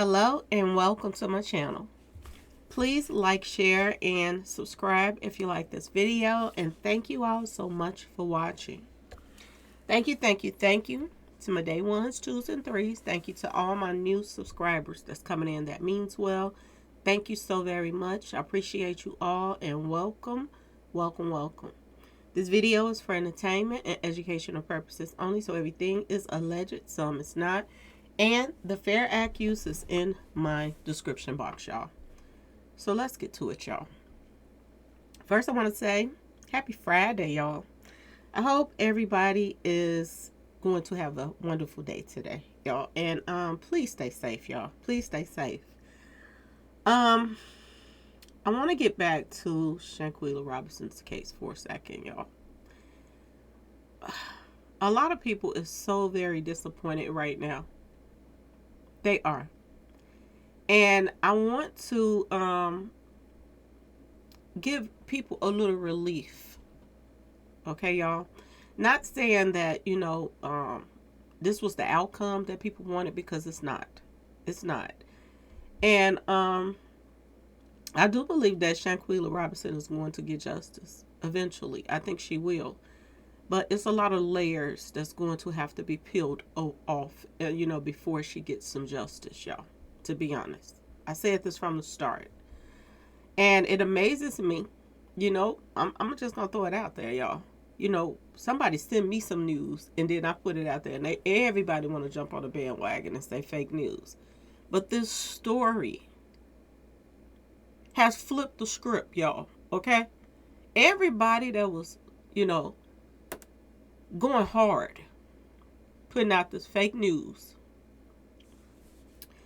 Hello and welcome to my channel. Please like, share, and subscribe if you like this video. And thank you all so much for watching. Thank you to my day ones, twos, and threes. Thank you to all my new subscribers that's coming in. That means well. Thank you so very much. I appreciate you all and welcome. This video is for entertainment and educational purposes only, so everything is alleged, some is not. And the Fair Act use is in my description box, y'all. So let's get to it, y'all. First, I want to say happy Friday, y'all. I hope everybody is going to have a wonderful day today, y'all. And please stay safe, y'all. Please stay safe. I want to get back to Shanquella Robinson's case for a second, y'all. A lot of people is so very disappointed right now. They are. And I want to give people a little relief. Okay, y'all? Not saying that, this was the outcome that people wanted, because it's not. It's not. And I do believe that Shanquella Robinson is going to get justice eventually. I think she will. But it's a lot of layers that's going to have to be peeled off, before she gets some justice, y'all. To be honest. I said this from the start. And it amazes me, I'm just going to throw it out there, y'all. Somebody send me some news, and then I put it out there, and everybody want to jump on the bandwagon and say fake news. But this story has flipped the script, y'all, okay? Everybody that was, going hard, putting out this fake news,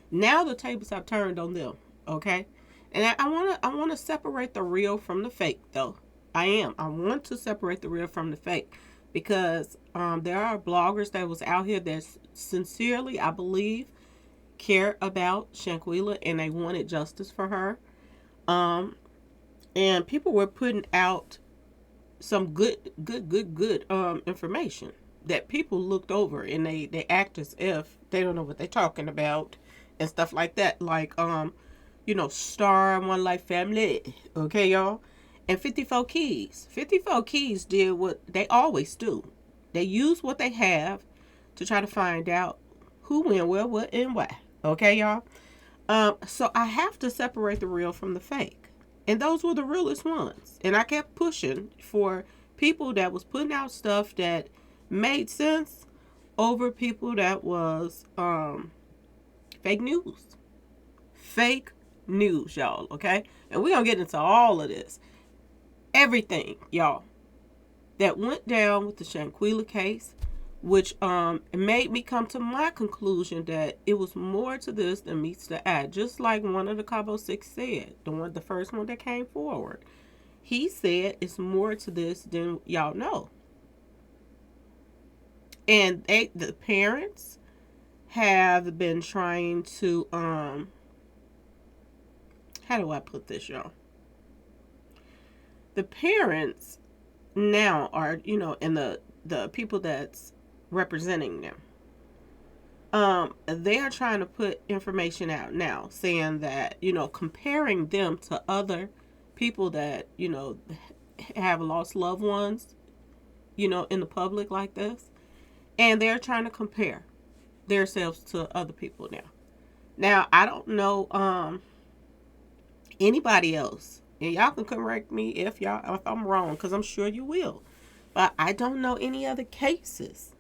now the tables have turned on them, okay? And I want to separate the real from the fake, though. I want to separate the real from the fake, because there are bloggers that was out here that sincerely, I believe, care about Shanquella and they wanted justice for her. And people were putting out some good information that people looked over, and they act as if they don't know what they're talking about and stuff like that. Like, Star, One Life Family. Okay, y'all? And 54 Keys. 54 Keys did what they always do. They use what they have to try to find out who, when, where, what, and why. Okay, y'all? So I have to separate the real from the fake. And those were the realest ones. And I kept pushing for people that was putting out stuff that made sense over people that was fake news. Fake news, y'all, okay? And we're going to get into all of this. Everything, y'all, that went down with the Shanquella case, which made me come to my conclusion that it was more to this than meets the eye. Just like one of the Cabo Six said, the first one that came forward. He said it's more to this than y'all know. And the parents have been trying to, how do I put this, y'all? The parents now are, and the people that's representing them, they are trying to put information out now saying that, comparing them to other people that, have lost loved ones, in the public like this. And they're trying to compare themselves to other people now. Now, I don't know anybody else. And y'all can correct me if I'm wrong, because I'm sure you will. But I don't know any other cases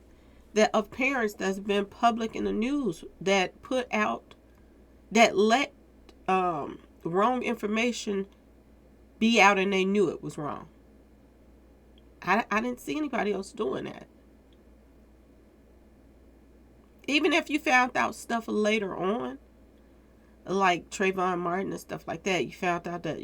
that of parents that's been public in the news that put out, that let wrong information be out and they knew it was wrong. I didn't see anybody else doing that. Even if you found out stuff later on, like Trayvon Martin and stuff like that, you found out that,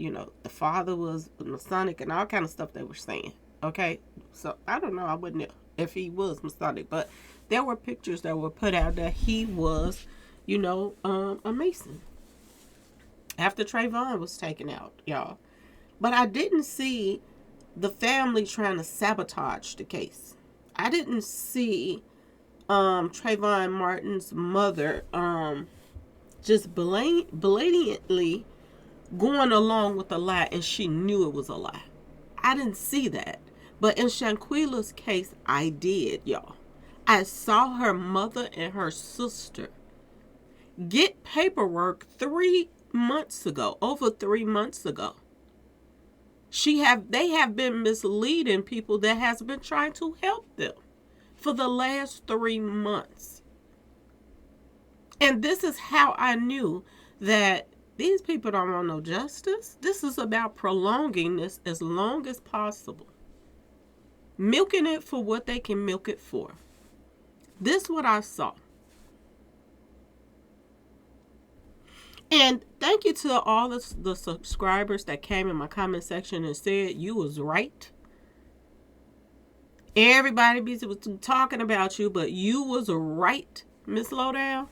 the father was Masonic and all kind of stuff they were saying. Okay? So, I don't know. I wouldn't know if he was Masonic. But there were pictures that were put out that he was, a Mason. After Trayvon was taken out, y'all. But I didn't see the family trying to sabotage the case. I didn't see Trayvon Martin's mother just blatantly going along with a lie, and she knew it was a lie. I didn't see that. But in Shanquella's case, I did, y'all. I saw her mother and her sister get paperwork 3 months ago, over 3 months ago. They have been misleading people that has been trying to help them for the last 3 months. And this is how I knew that these people don't want no justice. This is about prolonging this as long as possible. Milking it for what they can milk it for. This is what I saw. And thank you to all the subscribers that came in my comment section and said you was right. Everybody was talking about you, but you was right, Miss Lowdown.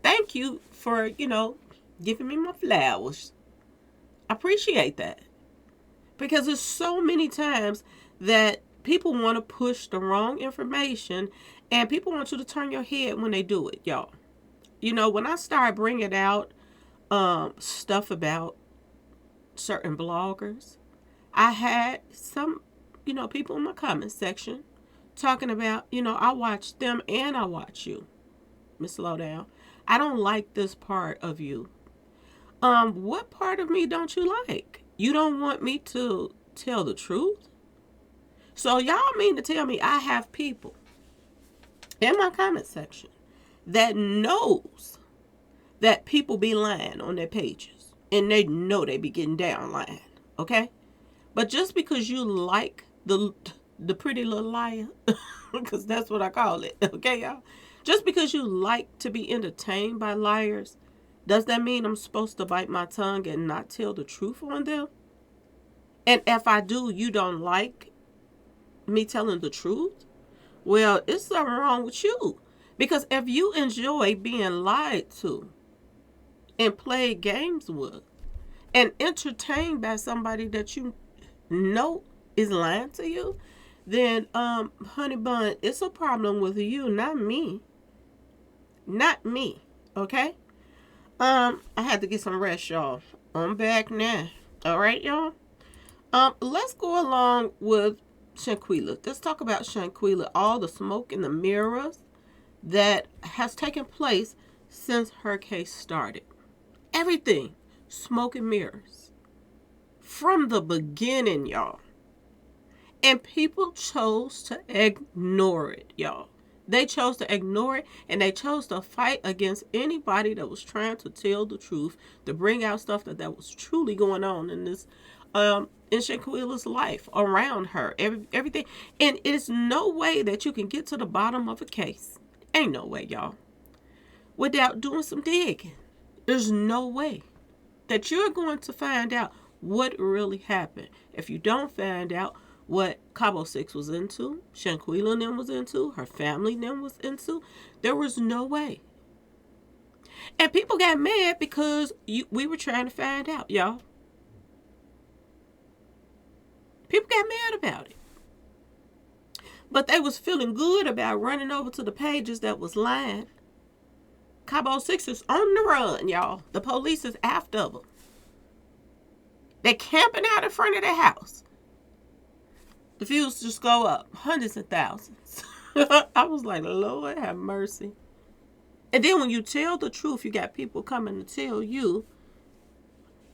Thank you for, giving me my flowers. I appreciate that. Because there's so many times that people want to push the wrong information, and people want you to turn your head when they do it, y'all. When I started bringing out stuff about certain bloggers, I had some, people in my comment section talking about, I watch them and I watch you, Miss Lowdown. I don't like this part of you. What part of me don't you like? You don't want me to tell the truth? So y'all mean to tell me I have people in my comment section that knows that people be lying on their pages, and they know they be getting down lying, okay? But just because you like the pretty little liar, because that's what I call it, okay, y'all? Just because you like to be entertained by liars, does that mean I'm supposed to bite my tongue and not tell the truth on them? And if I do, you don't like me telling the truth? Well, it's something wrong with you. Because if you enjoy being lied to and played games with and entertained by somebody that you know is lying to you, then honey bun, it's a problem with you, not me. Not me. Okay? I had to get some rest, y'all. I'm back now. Alright, y'all? Let's go along with Shanquella. Let's talk about Shanquella, all the smoke and the mirrors that has taken place since her case started. Everything, smoke and mirrors. From the beginning, y'all. And people chose to ignore it, y'all. They chose to ignore it, and they chose to fight against anybody that was trying to tell the truth, to bring out stuff that was truly going on in this, in Shanquella's life, around her, everything. And it's no way that you can get to the bottom of a case. Ain't no way, y'all. Without doing some digging. There's no way that you're going to find out what really happened. If you don't find out what Cabo 6 was into, Shanquella and them was into, her family and them was into, there was no way. And people got mad because we were trying to find out, y'all. People got mad about it. But they was feeling good about running over to the pages that was lying. Cabo 6 is on the run, y'all. The police is after them. They're camping out in front of the house. The views just go up, hundreds of thousands. I was like, Lord have mercy. And then when you tell the truth, you got people coming to tell you,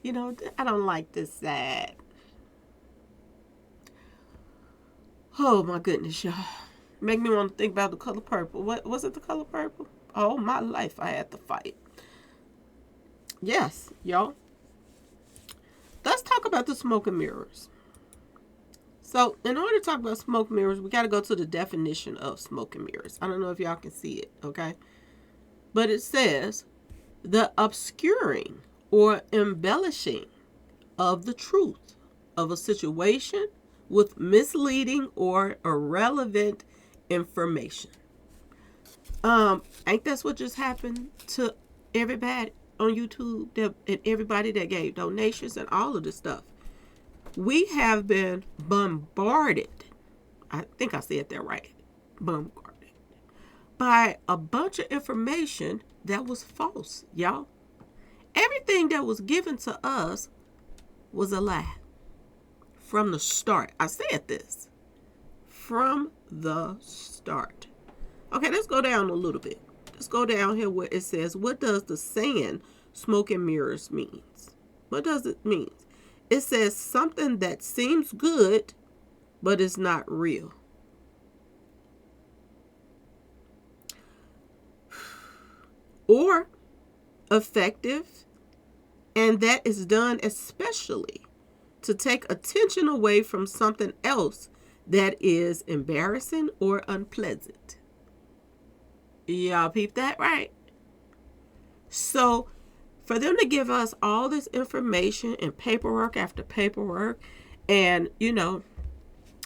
I don't like this side. Oh my goodness, y'all. Make me want to think about The Color Purple. What was it, The Color Purple? All my life I had to fight. Yes, y'all. Let's talk about the smoke and mirrors. So, in order to talk about smoke mirrors, we got to go to the definition of smoke and mirrors. I don't know if y'all can see it, okay? But it says, the obscuring or embellishing of the truth of a situation with misleading or irrelevant information. Ain't that's what just happened to everybody on YouTube and everybody that gave donations and all of this stuff? We have been bombarded, I think I said that right, bombarded, by a bunch of information that was false, y'all. Everything that was given to us was a lie from the start. I said this from the start. Okay, let's go down a little bit. Let's go down here where it says, what does the saying smoke and mirrors means? What does it mean? It says something that seems good, but is not real. Or effective, and that is done especially to take attention away from something else that is embarrassing or unpleasant. Y'all peep that, right? So for them to give us all this information and paperwork after paperwork, and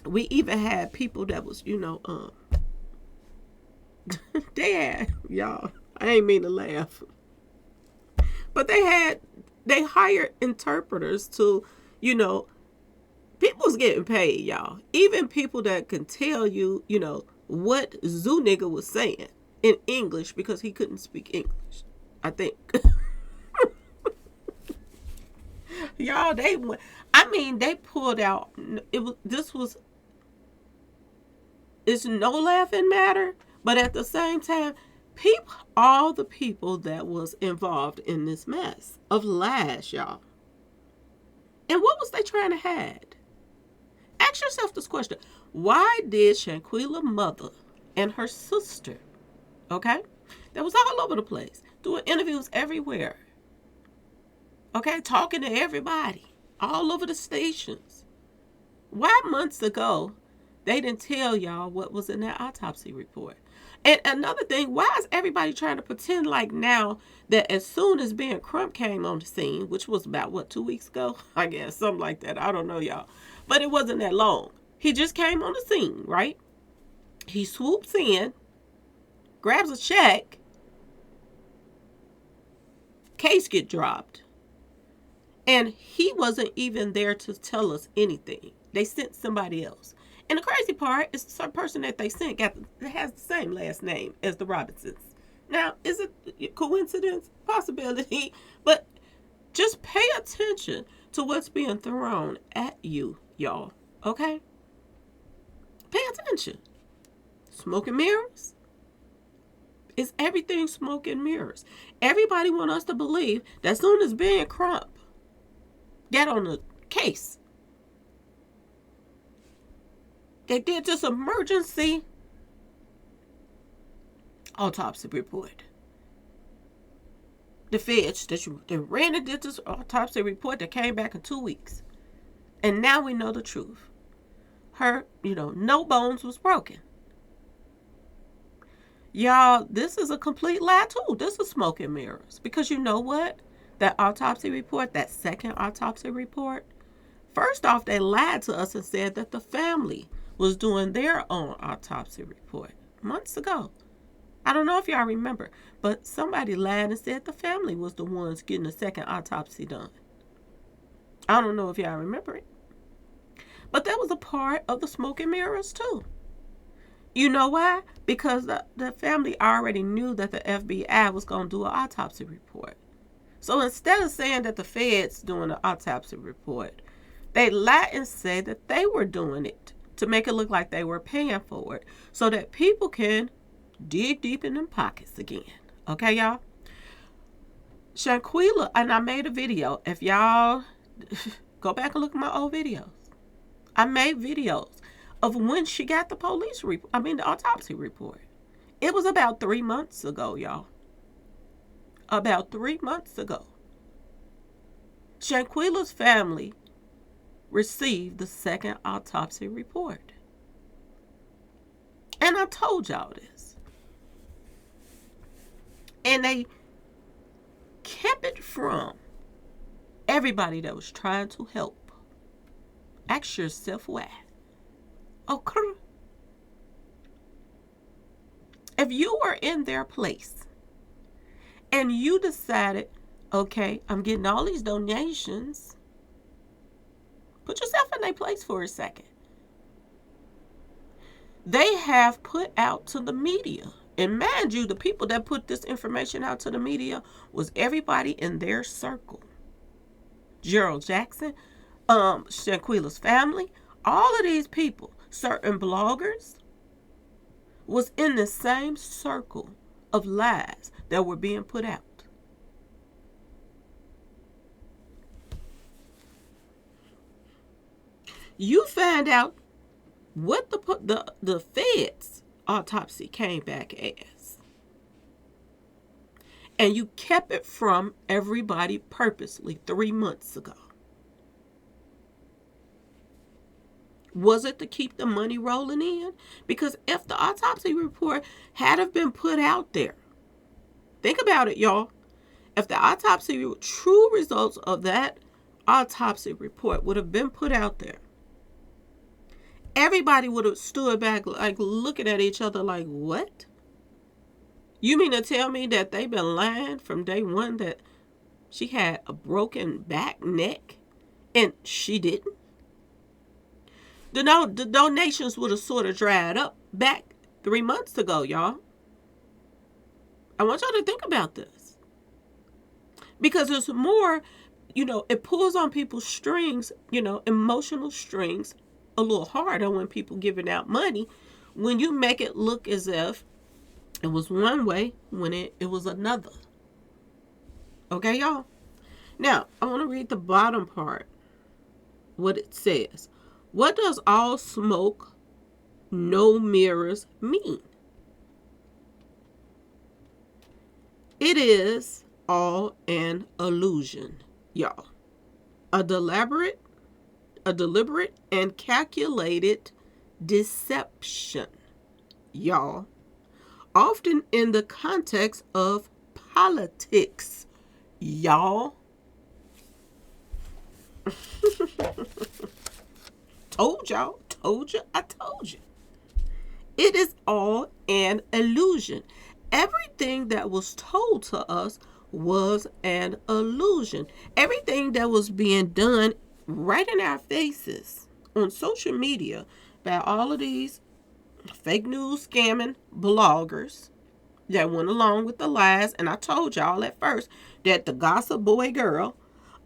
we even had people that was they had, y'all, I ain't mean to laugh, but they hired interpreters to, people's getting paid, y'all. Even people that can tell you, what Zoo nigga was saying in English because he couldn't speak English, I think. Y'all, they pulled out, it's no laughing matter, but at the same time, all the people that was involved in this mess of lies, y'all. And what was they trying to hide? Ask yourself this question. Why did Shanquella's mother and her sister, okay, that was all over the place, doing interviews everywhere, okay, talking to everybody, all over the stations, why months ago they didn't tell y'all what was in that autopsy report? And another thing, why is everybody trying to pretend like now that as soon as Ben Crump came on the scene, which was about, 2 weeks ago? I guess, something like that. I don't know, y'all. But it wasn't that long. He just came on the scene, right? He swoops in, grabs a check, case get dropped. And he wasn't even there to tell us anything. They sent somebody else. And the crazy part is the person that they sent has the same last name as the Robinsons. Now, is it coincidence? Possibility. But just pay attention to what's being thrown at you, y'all. Okay? Pay attention. Smoke and mirrors? Is everything smoke and mirrors? Everybody want us to believe that as soon as Ben Crump got on the case, they did this emergency autopsy report. The feds, they ran and did this autopsy report that came back in 2 weeks. And now we know the truth. Her, no bones was broken. Y'all, this is a complete lie too. This is smoke and mirrors. Because you know what? That autopsy report, that second autopsy report, first off, they lied to us and said that the family was doing their own autopsy report months ago. I don't know if y'all remember, but somebody lied and said the family was the ones getting the second autopsy done. I don't know if y'all remember it. But that was a part of the smoke and mirrors too. You know why? Because the family already knew that the FBI was going to do an autopsy report. So instead of saying that the feds doing an autopsy report, they lied and said that they were doing it to make it look like they were paying for it so that people can dig deep in them pockets again. Okay, y'all? Shanquella, and I made a video. If y'all go back and look at my old videos, I made videos of when she got the the autopsy report. It was about 3 months ago, y'all. About 3 months ago. Shanquella's family received the second autopsy report. And I told y'all this. And they kept it from everybody that was trying to help. Ask yourself why. Okay. If you were in their place and you decided, okay, I'm getting all these donations, put yourself in their place for a second. They have put out to the media And mind you, the people that put this information out to the media was everybody in their circle. Gerald Jackson, Shanquella's family, all of these people, certain bloggers, was in the same circle of lies that were being put out. You find out what the Fed's autopsy came back as. And you kept it from everybody purposely 3 months ago. Was it to keep the money rolling in? Because if the autopsy report had have been put out there, think about it, y'all. If the autopsy, true results of that autopsy report would have been put out there, everybody would have stood back like looking at each other like, what? You mean to tell me that they've been lying from day one that she had a broken back, neck, and she didn't? The donations would have sort of dried up back 3 months ago, y'all. I want y'all to think about this. Because there's more, it pulls on people's strings, emotional strings a little harder when people giving out money, when you make it look as if it was one way when it was another. Okay, y'all? Now, I want to read the bottom part, what it says. What does all smoke, no mirrors mean? It is all an illusion, y'all. A deliberate and calculated deception, y'all. Often in the context of politics, y'all. Told y'all, told you, I told you. It is all an illusion. Everything that was told to us was an illusion. Everything that was being done right in our faces on social media by all of these fake news scamming bloggers that went along with the lies. And I told y'all at first that the gossip boy girl,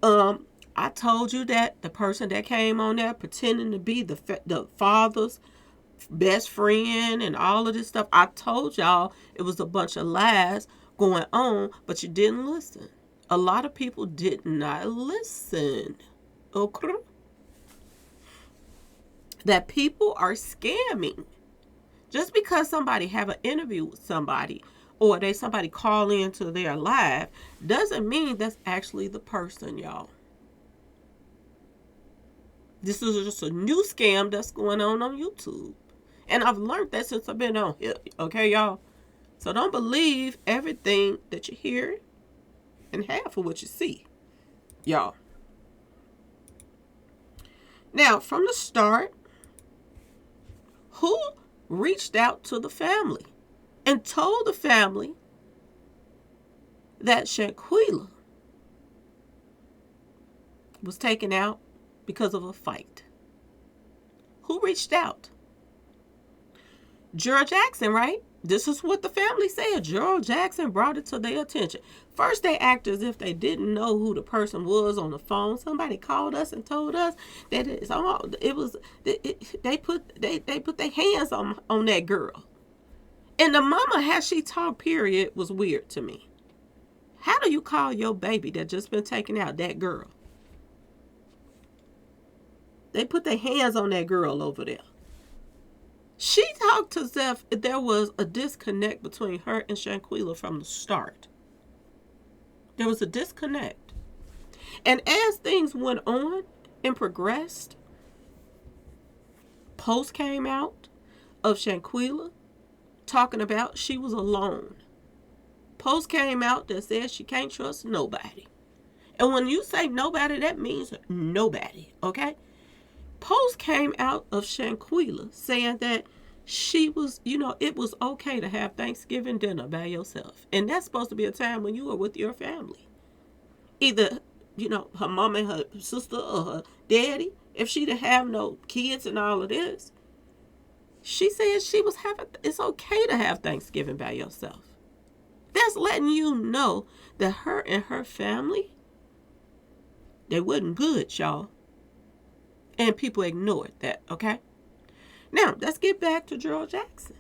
I told you that the person that came on there pretending to be the father's best friend and all of this stuff, I told y'all it was a bunch of lies going on, but you didn't listen. A lot of people did not listen. Okay? That people are scamming. Just because somebody have an interview with somebody or somebody call into their live doesn't mean that's actually the person, y'all. This is just a new scam that's going on YouTube. And I've learned that since I've been on here. Okay, y'all? So don't believe everything that you hear and half of what you see. Y'all. Now, from the start, who reached out to the family and told the family that Shanquella was taken out because of a fight? Who reached out? Gerald Jackson, right? This is what the family said. Gerald Jackson brought it to their attention. First, they acted as if they didn't know who the person was on the phone. Somebody called us and told us that they put their hands on that girl. And the mama, how she talked, period, was weird to me. How do you call your baby that just been taken out that girl? They put their hands on that girl over there. She talked as if there was a disconnect between her and Shanquella from the start. There was a disconnect. And as things went on and progressed, posts came out of Shanquella talking about she was alone. Posts came out that said she can't trust nobody. And when you say nobody, that means nobody, okay? Posts came out of Shanquella saying that she was, it was okay to have Thanksgiving dinner by yourself. And that's supposed to be a time when you are with your family. Either, her mom and her sister or her daddy. If she didn't have no kids and all of this, She said it's okay to have Thanksgiving by yourself. That's letting you know that her and her family, they wasn't good, y'all. And people ignored that, okay? Now, let's get back to Gerald Jackson.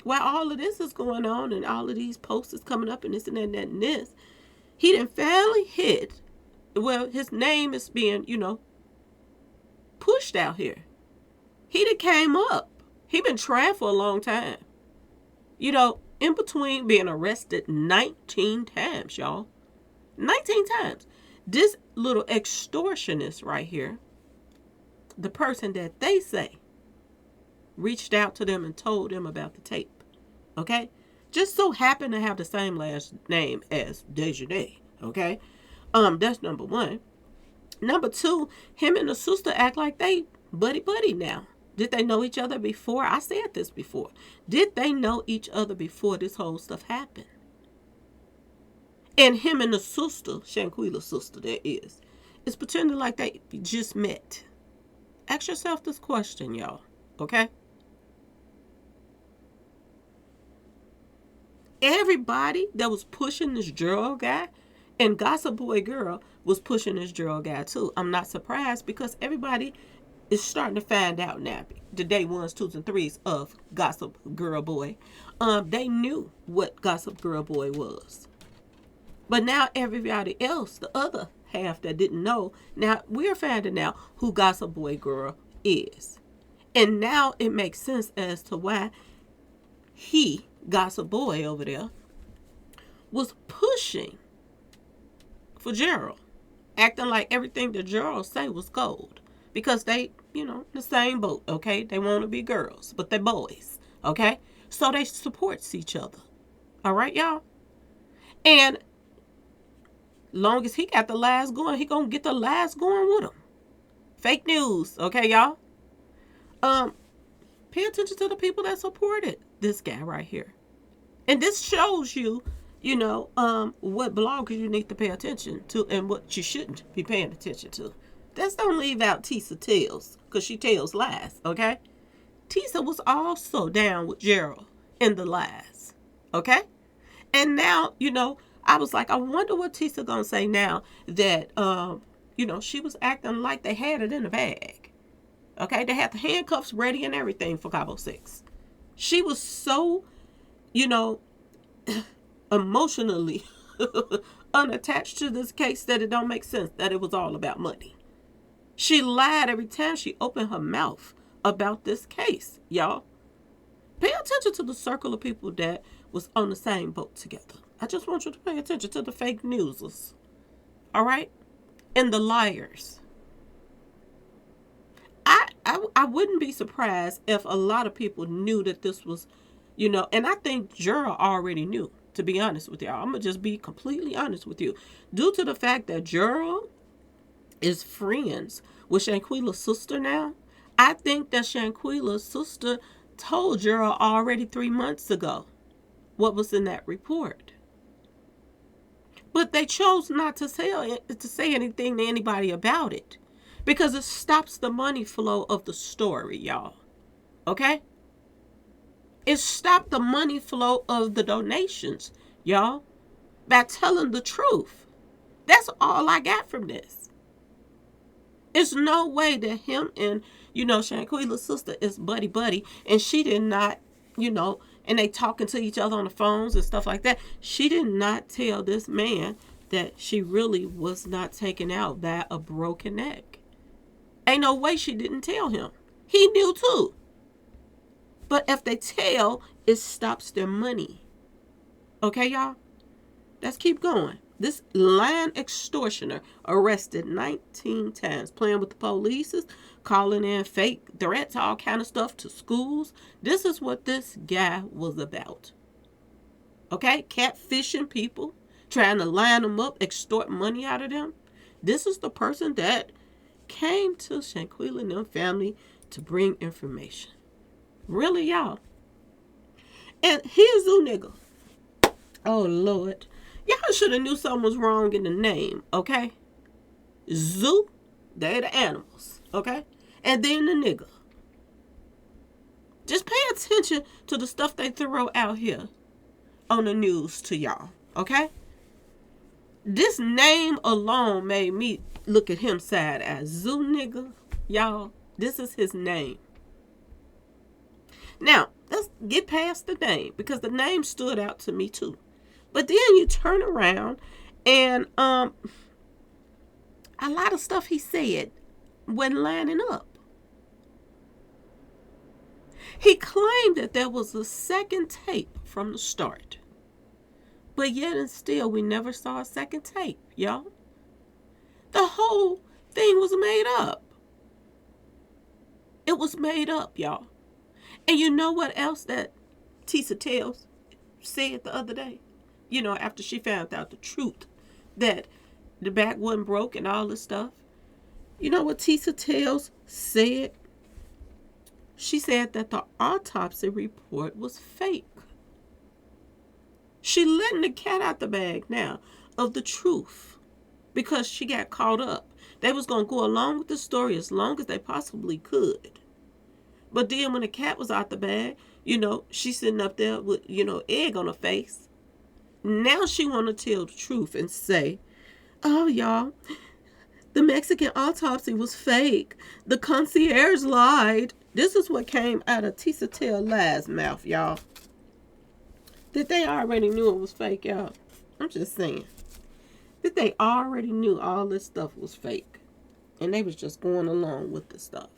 While all of this is going on and all of these posts is coming up and this and that and that and this, he done finally hit, well, his name is being, pushed out here. He done came up. He been trying for a long time. In between being arrested 19 times, y'all. 19 times. This little extortionist right here, the person that they say reached out to them and told them about the tape. Okay? Just so happened to have the same last name as Dejanay. Okay? That's number one. Number two, him and the sister act like they buddy now. Did they know each other before? I said this before. Did they know each other before this whole stuff happened? And him and the sister, Shanquella's sister, that is pretending like they just met. Ask yourself this question, y'all. Okay? Everybody that was pushing this Gerald guy, and Gossip Boy Girl was pushing this Gerald guy too. I'm not surprised because everybody is starting to find out now. The day ones, twos, and threes of Gossip Girl Boy. They knew what Gossip Girl Boy was. But now everybody else, the other half that didn't know, now we're finding out who Gossip Boy Girl is. And now it makes sense as to why he, Gossip Boy over there, was pushing for Gerald. Acting like everything that Gerald say was gold. Because they, the same boat, okay? They want to be girls, but they're boys, okay? So they supports each other. All right, y'all? And long as he got the last going, he gonna get the last going with him. Fake news, okay, y'all? Pay attention to the people that supported this guy right here. And this shows you, what bloggers you need to pay attention to and what you shouldn't be paying attention to. Let's don't leave out Tisa Tells, because she tells lies, okay? Tisa was also down with Gerald in the lies, okay? And now, I was like, I wonder what Tisa gonna say now that, she was acting like they had it in the bag, okay? They had the handcuffs ready and everything for Cabo 6. She was so, emotionally unattached to this case that it don't make sense that it was all about money. She lied every time she opened her mouth about this case, y'all. Pay attention to the circle of people that was on the same boat together. I just want you to pay attention to the fake newsers. All right? And the liars. I wouldn't be surprised if a lot of people knew that this was, and I think Gerald already knew, to be honest with y'all. I'm going to just be completely honest with you. Due to the fact that Gerald is friends with Shanquella's sister now, I think that Shanquella's sister told Gerald already 3 months ago what was in that report. But they chose not to say anything to anybody about it because it stops the money flow of the story, y'all. Okay? It stopped the money flow of the donations, y'all, by telling the truth. That's all I got from this. It's no way that him and, Shanquella's sister is buddy, and she did not, and they talking to each other on the phones and stuff like that. She did not tell this man that she really was not taken out by a broken neck. Ain't no way she didn't tell him. He knew too. But if they tell, it stops their money. Okay, y'all? Let's keep going. This lying extortioner arrested 19 times, playing with the police, calling in fake threats, all kind of stuff to schools. This is what this guy was about. Okay? Catfishing people, trying to line them up, extort money out of them. This is the person that came to Shanquella and them family to bring information. Really, y'all? And here's a nigga. Oh, Lord. Y'all should have knew something was wrong in the name, okay? Zoo, they the animals, okay? And then the nigga. Just pay attention to the stuff they throw out here on the news to y'all, okay? This name alone made me look at him sad as zoo nigga. Y'all, this is his name. Now, let's get past the name because the name stood out to me too. But then you turn around and a lot of stuff he said wasn't lining up. He claimed that there was a second tape from the start. But yet and still, we never saw a second tape, y'all. The whole thing was made up. It was made up, y'all. And you know what else that Tisa Tales said the other day? You know, after she found out the truth that the back wasn't broke and all this stuff. You know what Tisa Tales said? She said that the autopsy report was fake. She letting the cat out the bag now of the truth because she got caught up. They was going to go along with the story as long as they possibly could. But then when the cat was out the bag, you know, she's sitting up there with, you know, egg on her face. Now she want to tell the truth and say, oh, y'all, the Mexican autopsy was fake. The concierge lied. This is what came out of Tisa Tell Lie's mouth, y'all. That they already knew it was fake, y'all. I'm just saying. That they already knew all this stuff was fake. And they was just going along with the stuff.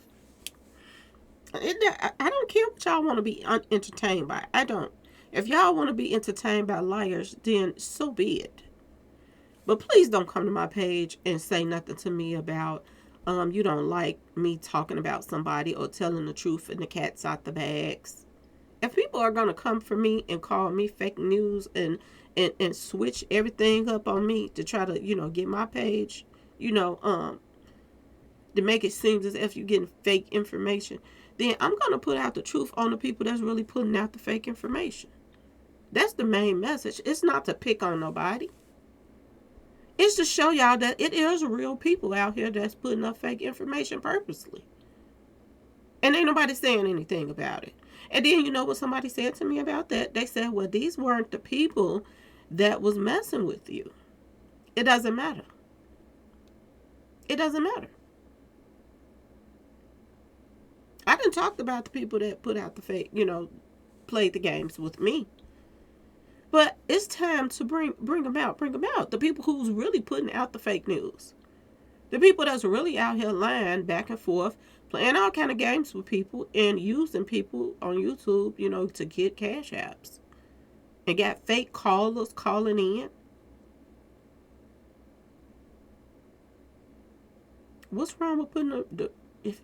I don't care what y'all want to be entertained by. I don't. If y'all want to be entertained by liars, then so be it. But please don't come to my page and say nothing to me about you don't like me talking about somebody or telling the truth and the cat's out the bags. If people are going to come for me and call me fake news and switch everything up on me to try to, you know, get my page, you know, to make it seem as if you're getting fake information, then I'm going to put out the truth on the people that's really putting out the fake information. That's the main message. It's not to pick on nobody. It's to show y'all that it is real people out here that's putting up fake information purposely. And ain't nobody saying anything about it. And then you know what somebody said to me about that? They said, well, these weren't the people that was messing with you. It doesn't matter. It doesn't matter. I done talked about the people that put out the fake, you know, played the games with me. But it's time to bring them out. Bring them out. The people who's really putting out the fake news. The people that's really out here lying back and forth, playing all kind of games with people and using people on YouTube, you know, to get cash apps. And got fake callers calling in. What's wrong with putting if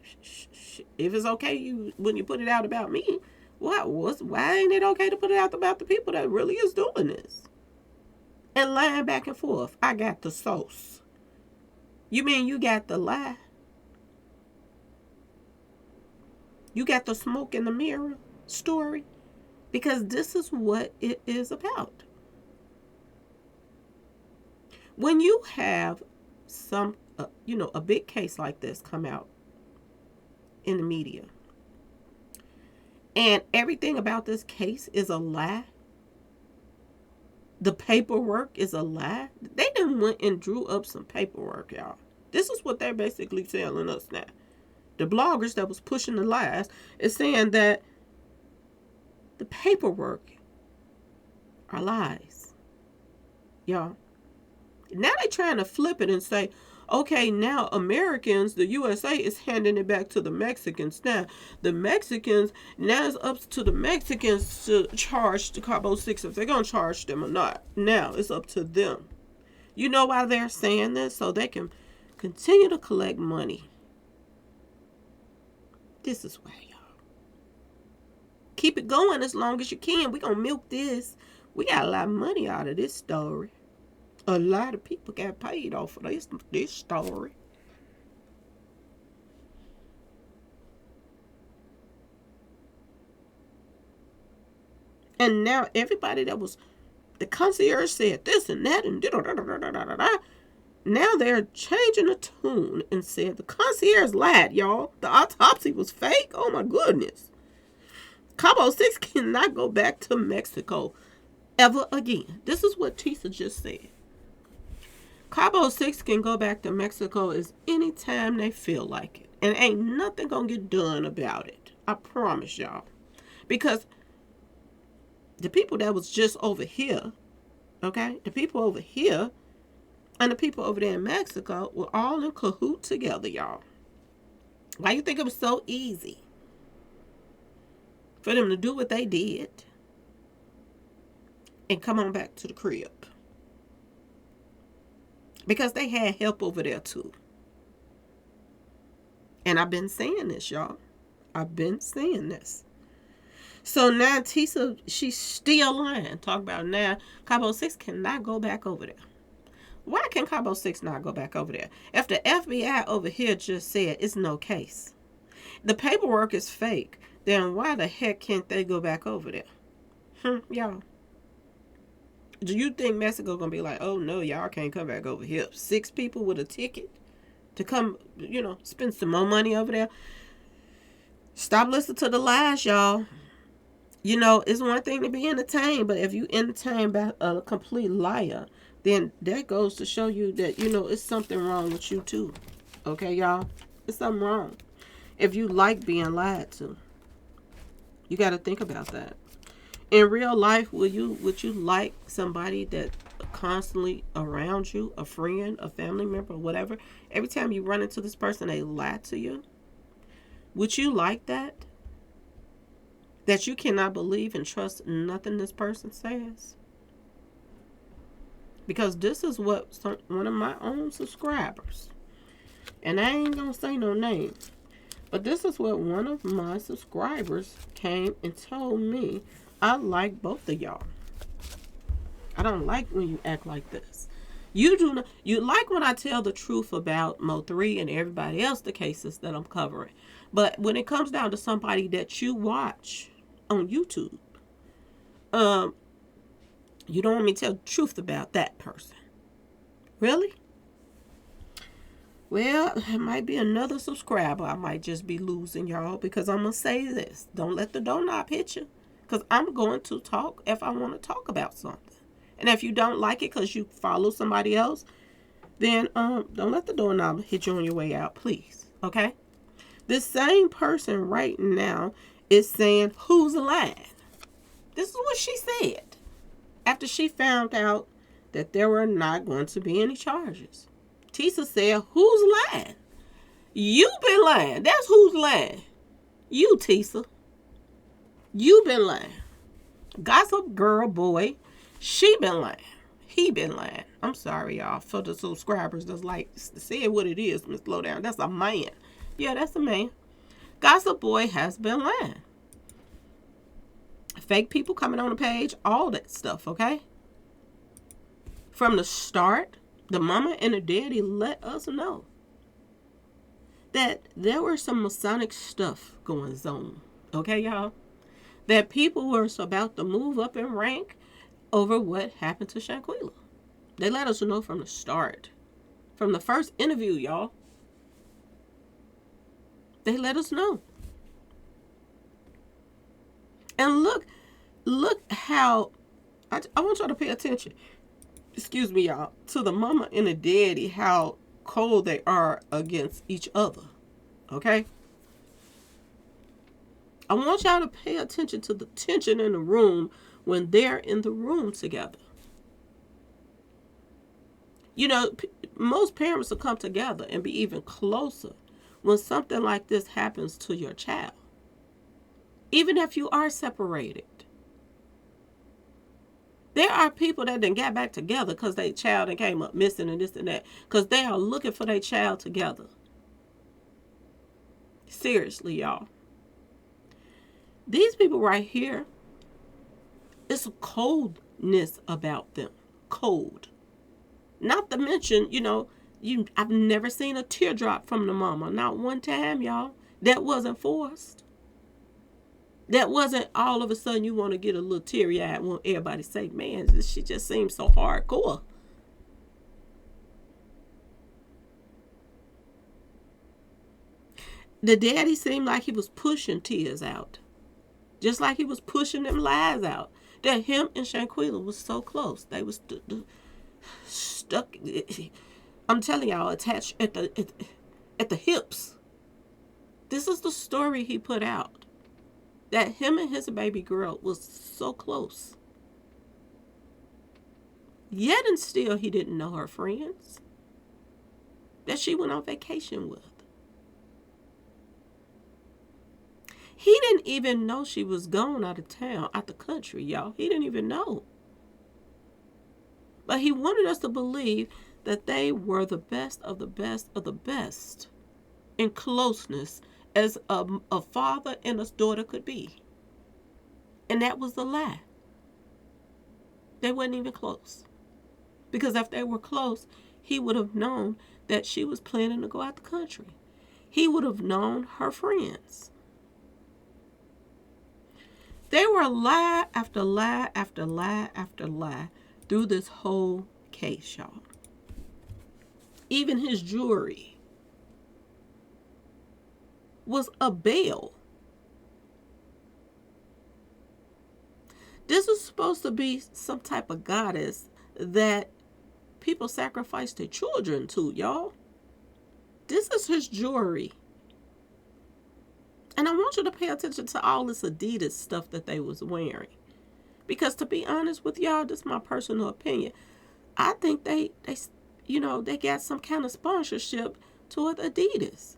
it's okay when you put it out about me? Why ain't it okay to put it out about the people that really is doing this? And lying back and forth. I got the sauce. You mean you got the lie? You got the smoke in the mirror story? Because this is what it is about. When you have some, a big case like this come out in the media, and everything about this case is a lie. The paperwork is a lie. They done went and drew up some paperwork, y'all. This is what they're basically telling us now. The bloggers that was pushing the lies is saying that the paperwork are lies. Y'all. Now they trying to flip it and say, okay, now Americans, the USA is handing it back to the Mexicans. Now, the Mexicans, now it's up to the Mexicans to charge the Cabo 6 if they're going to charge them or not. Now, it's up to them. You know why they're saying this? So they can continue to collect money. This is why, y'all. Keep it going as long as you can. We're going to milk this. We got a lot of money out of this story. A lot of people got paid off of this story. And now everybody that was, the concierge said this and that and da-da-da-da-da-da-da. Now they're changing the tune and said the concierge lied, y'all. The autopsy was fake. Oh my goodness. Cabo 6 cannot go back to Mexico ever again. This is what Tisa just said. Cabo 6 can go back to Mexico as anytime they feel like it. And ain't nothing gonna get done about it. I promise y'all. Because the people that was just over here, okay, the people over here and the people over there in Mexico were all in cahoot together, y'all. Why you think it was so easy for them to do what they did and come on back to the crib? Because they had help over there too. And I've been saying this, y'all. I've been saying this. So now Tisa, she's still lying. Talk about now Cabo 6 cannot go back over there. Why can Cabo 6 not go back over there? If the FBI over here just said it's no case, the paperwork is fake, then why the heck can't they go back over there? Y'all. Do you think Mexico gonna be like, oh no, y'all can't come back over here? 6 people with a ticket to come, spend some more money over there? Stop listening to the lies, y'all. It's one thing to be entertained, but if you entertained by a complete liar, then that goes to show you that, it's something wrong with you too. Okay, y'all? It's something wrong. If you like being lied to, you got to think about that. In real life, would you like somebody that constantly around you, a friend, a family member, whatever, every time you run into this person, they lie to you? Would you like that? That you cannot believe and trust nothing this person says? Because this is what one of my own subscribers, and I ain't gonna say no names, but this is what one of my subscribers came and told me. I like both of y'all. I don't like when you act like this. You do not. You like when I tell the truth about Mo3 and everybody else, the cases that I'm covering. But when it comes down to somebody that you watch on YouTube, you don't want me to tell the truth about that person. Really? Well, it might be another subscriber I might just be losing, y'all, because I'm going to say this. Don't let the doorknob hit you, because I'm going to talk if I want to talk about something. And if you don't like it because you follow somebody else, then don't let the doorknob hit you on your way out, please. Okay? This same person right now is saying, who's lying? This is what she said after she found out that there were not going to be any charges. Tisa said, who's lying? You been lying. That's who's lying. You, Tisa. You been lying. Gossip girl boy, she been lying. He been lying. I'm sorry, y'all, for the subscribers that's like, say what it is, Miss Slowdown. That's a man. Yeah, that's a man. Gossip boy has been lying. Fake people coming on the page, all that stuff, okay? From the start, the mama and the daddy let us know that there were some Masonic stuff going on, okay, y'all? That people were about to move up in rank over what happened to Shanquella. They let us know from the start. From the first interview, y'all. They let us know. And look how, I want y'all to pay attention, excuse me, y'all, to the mama and the daddy, how cold they are against each other. Okay? I want y'all to pay attention to the tension in the room when they're in the room together. Most parents will come together and be even closer when something like this happens to your child. Even if you are separated. There are people that done got back together because their child and came up missing and this and that. Because they are looking for their child together. Seriously, y'all. These people right here, it's a coldness about them. Cold. Not to mention, I've never seen a teardrop from the mama. Not one time, y'all. That wasn't forced. That wasn't all of a sudden you want to get a little teary-eyed when everybody say, man, she just seems so hardcore. The daddy seemed like he was pushing tears out. Just like he was pushing them lies out. That him and Shanquella was so close. They was stuck. I'm telling y'all, attached at the hips. This is the story he put out. That him and his baby girl was so close. Yet and still he didn't know her friends that she went on vacation with. He didn't even know she was gone out of town, out the country, y'all. He didn't even know. But he wanted us to believe that they were the best of the best of the best in closeness as a father and a daughter could be. And that was a lie. They weren't even close. Because if they were close, he would have known that she was planning to go out the country. He would have known her friends. They were lie after lie after lie after lie through this whole case, y'all. Even his jewelry was a bail. This was supposed to be some type of goddess that people sacrifice their children to, y'all. This is his jewelry. And I want you to pay attention to all this Adidas stuff that they was wearing. Because to be honest with y'all, this is my personal opinion. I think they got some kind of sponsorship toward Adidas.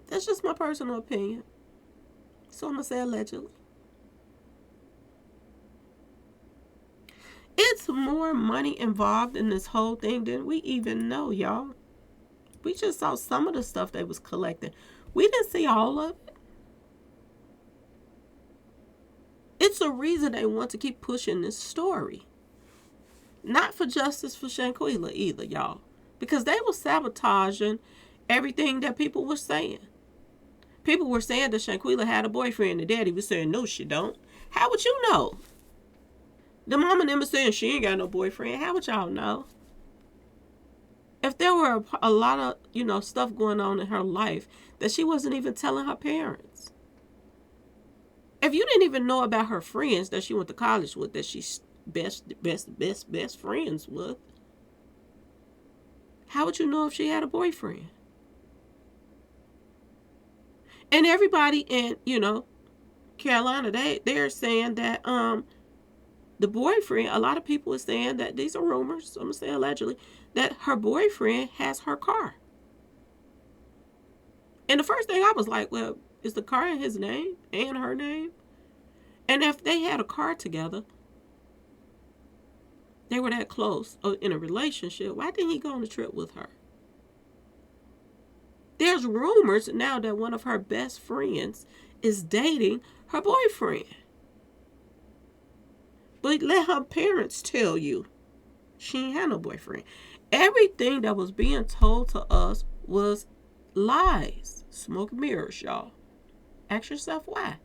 That's just my personal opinion. So I'm going to say allegedly. It's more money involved in this whole thing than we even know, y'all. We just saw some of the stuff they was collecting. We didn't see all of it. It's a reason they want to keep pushing this story. Not for justice for Shanquella either, y'all. Because they were sabotaging everything that people were saying. People were saying that Shanquella had a boyfriend. The daddy was saying, no, she don't. How would you know? The mama and them was saying she ain't got no boyfriend. How would y'all know? If there were a lot of, stuff going on in her life that she wasn't even telling her parents. If you didn't even know about her friends that she went to college with, that she's best friends with, how would you know if she had a boyfriend? And everybody in, Carolina, they're saying that the boyfriend, a lot of people are saying that, these are rumors, I'm going to say allegedly, that her boyfriend has her car. And the first thing I was like, well, is the car in his name and her name? And if they had a car together, they were that close in a relationship, why didn't he go on a trip with her? There's rumors now that one of her best friends is dating her boyfriend. But let her parents tell you she ain't had no boyfriend. Everything that was being told to us was lies. Smoke and mirrors, y'all. Ask yourself why.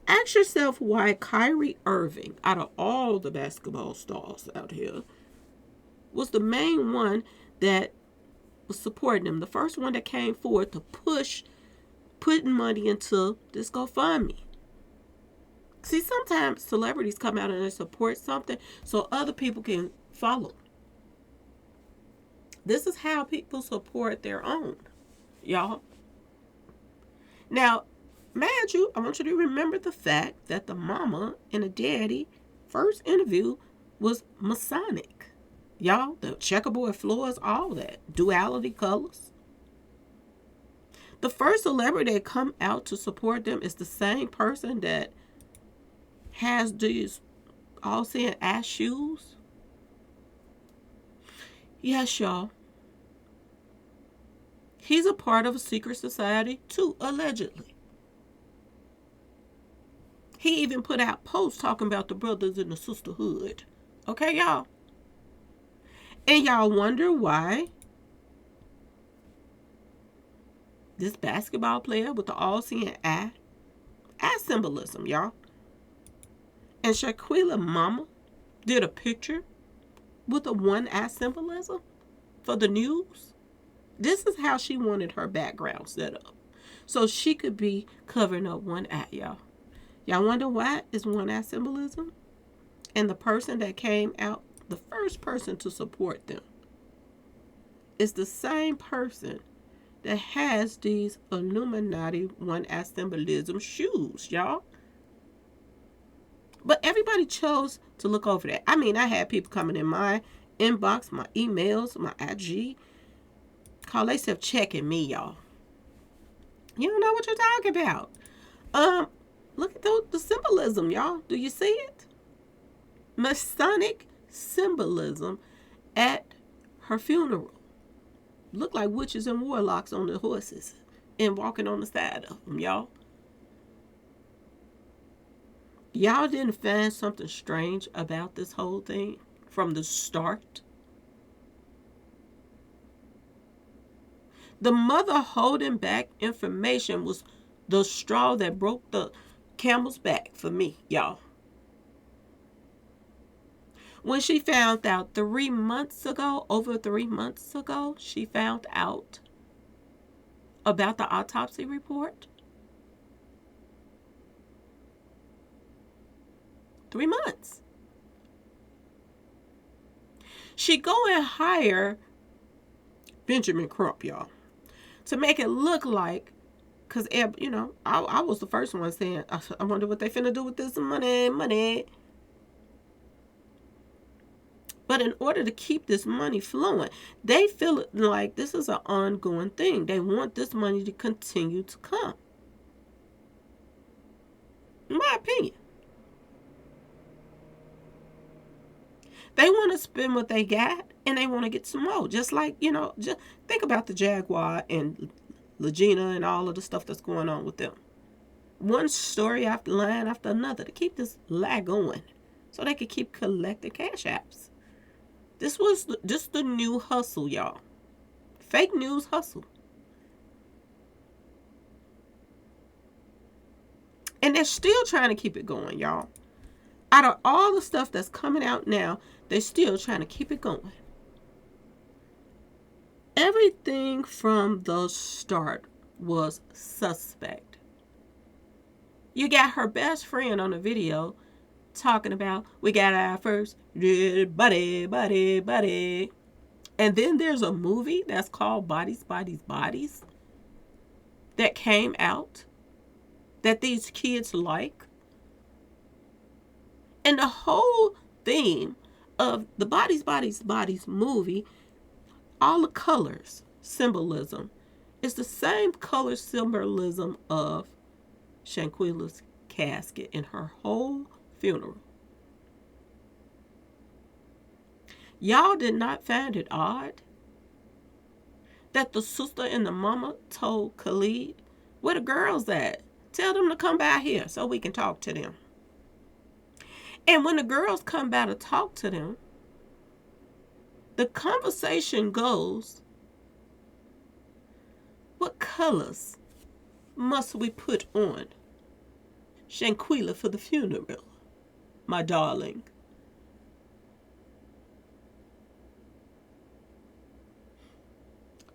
Ask yourself why Kyrie Irving, out of all the basketball stars out here, was the main one that was supporting him. The first one that came forward to push putting money into this GoFundMe. See, sometimes celebrities come out and they support something so other people can follow. This is how people support their own, y'all. Now, mind you, I want you to remember the fact that the mama and the daddy first interview was Masonic. Y'all, the checkerboard floors, all that. Duality colors. The first celebrity that come out to support them is the same person that has these all-seeing ass shoes. Yes, y'all. He's a part of a secret society too, allegedly. He even put out posts talking about the brothers in the sisterhood. Okay, y'all? And y'all wonder why this basketball player with the all-seeing eye symbolism, y'all. And Shanquella mama did a picture with a one-eye symbolism for the news. This is how she wanted her background set up. So she could be covering up one eye, y'all. Y'all wonder why is one eye symbolism? And the person that came out, the first person to support them, is the same person that has these Illuminati one eye symbolism shoes, y'all. But everybody chose to look over that. I mean, I had people coming in my inbox, my emails, my IG, call themselves checking me, y'all. You don't know what you're talking about. Look at the symbolism, y'all. Do you see it? Masonic symbolism at her funeral. Look like witches and warlocks on the horses and walking on the side of them, y'all. Y'all didn't find something strange about this whole thing from the start? The mother holding back information was the straw that broke the camel's back for me, y'all. When she found out 3 months ago, over 3 months ago, she found out about the autopsy report. 3 months. She go and hire Benjamin Crump, y'all, to make it look like, because, you know, I was the first one saying, I wonder what they finna do with this money. But in order to keep this money flowing, they feel like this is an ongoing thing. They want this money to continue to come. In my opinion. They want to spend what they got and they want to get some more. Just like, you know, just think about the Jaguar and Legina and all of the stuff that's going on with them. One story after line after another to keep this lie going so they could keep collecting cash apps. This was just the new hustle, y'all. Fake news hustle. And they're still trying to keep it going, y'all. Out of all the stuff that's coming out now, they're still trying to keep it going. Everything from the start was suspect. You got her best friend on the video talking about, we got our first buddy. And then there's a movie that's called Bodies that came out that these kids like. And the whole theme of the Bodies movie, all the colors, symbolism, is the same color symbolism of Shanquella's casket in her whole funeral. Y'all did not find it odd that the sister and the mama told Khalid, where the girls at? Tell them to come by here so we can talk to them. And when the girls come by to talk to them, the conversation goes, what colors must we put on Shanquella for the funeral, my darling?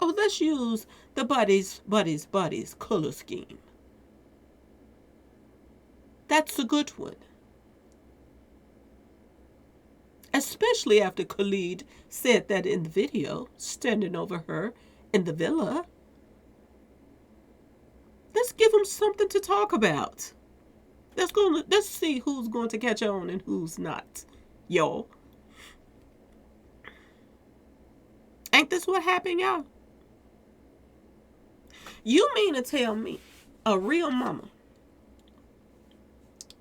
Oh, let's use the Bodies color scheme. That's a good one. Especially after Khalid said that in the video, standing over her in the villa. Let's give them something to talk about. Let's see who's going to catch on and who's not, y'all. Ain't this what happened, y'all? You mean to tell me a real mama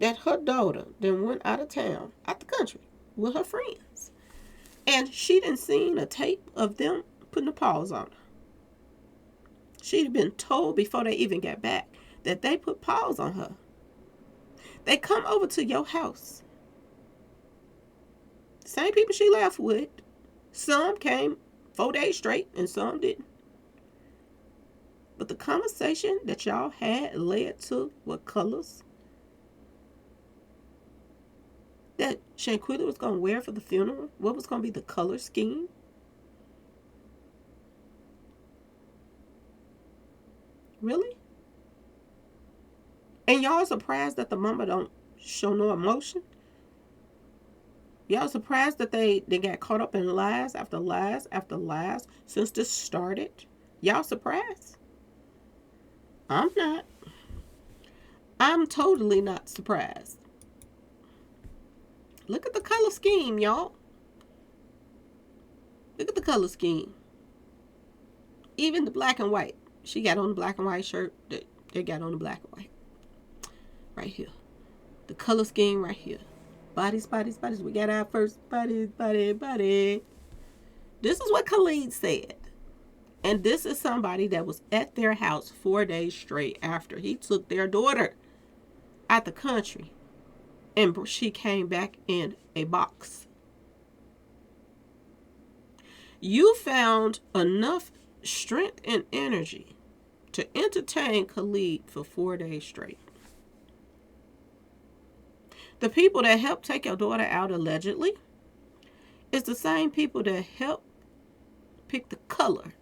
that her daughter then went out of town, out the country, with her friends, and she didn't seen a tape of them putting a pause on her? She'd been told before they even got back that they put pause on her. They come over to your house. Same people she left with. Some came 4 days straight and some didn't. But the conversation that y'all had led to what colors that Shanquella was going to wear for the funeral? What was going to be the color scheme? Really? And y'all surprised that the mama don't show no emotion? Y'all surprised that they got caught up in lies after lies after lies since this started? Y'all surprised? I'm not. I'm totally not surprised. Look at the color scheme, y'all. Look at the color scheme. Even the black and white. She got on the black and white shirt. They got on the black and white. Right here. The color scheme right here. Bodies, bodies, bodies. We got our first body, body, body. This is what Khalid said. And this is somebody that was at their house 4 days straight after he took their daughter out the country. And she came back in a box. You found enough strength and energy to entertain Khalid for 4 days straight. The people that helped take your daughter out allegedly is the same people that helped pick the color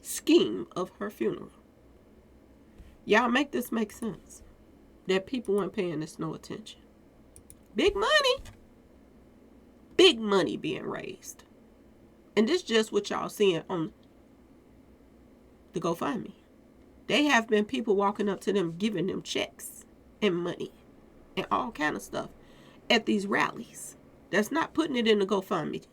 scheme of her funeral. Y'all make this make sense. That people weren't paying this no attention. Big money. Big money being raised. And this is just what y'all seeing on the GoFundMe. They have been people walking up to them, giving them checks and money and all kind of stuff at these rallies. That's not putting it in the GoFundMe.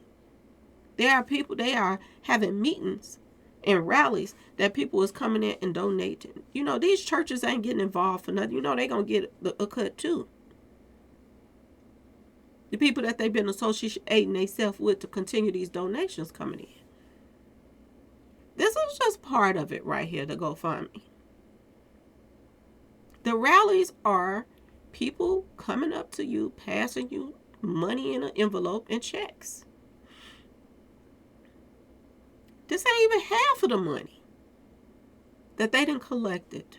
There are people, they are having meetings and rallies that people is coming in and donating. You know, these churches ain't getting involved for nothing. You know, they going to get a cut too. The people that they've been associating themselves with to continue these donations coming in. This is just part of it right here, the GoFundMe. The rallies are people coming up to you, passing you money in an envelope and checks. This ain't even half of the money that they done collected.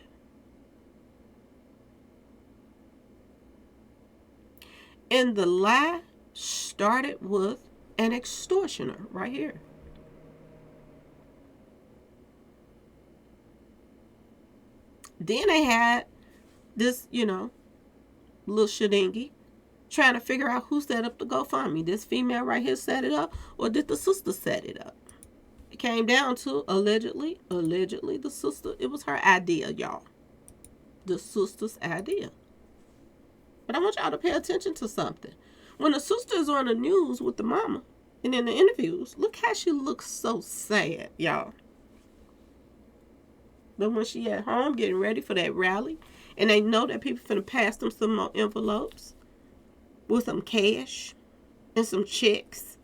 And the lie started with an extortioner right here. Then they had this, little shedingy trying to figure out who set up the GoFundMe. This female right here set it up, or did the sister set it up? It came down to allegedly the sister. It was her idea, y'all. The sister's idea. But I want y'all to pay attention to something. When the sister is on the news with the mama and in the interviews, look how she looks so sad, y'all. But when she at home getting ready for that rally, and they know that people finna pass them some more envelopes with some cash and some checks,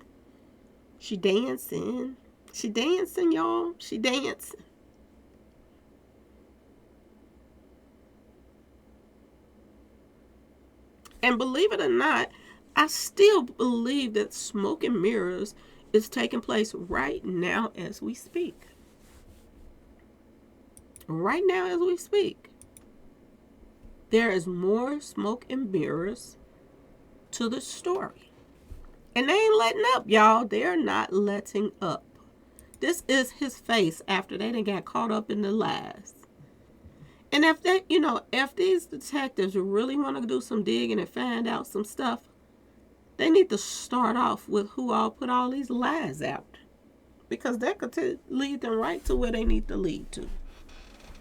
she dancing. She dancing, y'all. She dancing. And believe it or not, I still believe that smoke and mirrors is taking place right now as we speak. Right now as we speak. There is more smoke and mirrors to the story. And they ain't letting up, y'all. They're not letting up. This is his face after they done got caught up in the lies. And if they, if these detectives really want to do some digging and find out some stuff, they need to start off with who all put all these lies out. Because that could lead them right to where they need to lead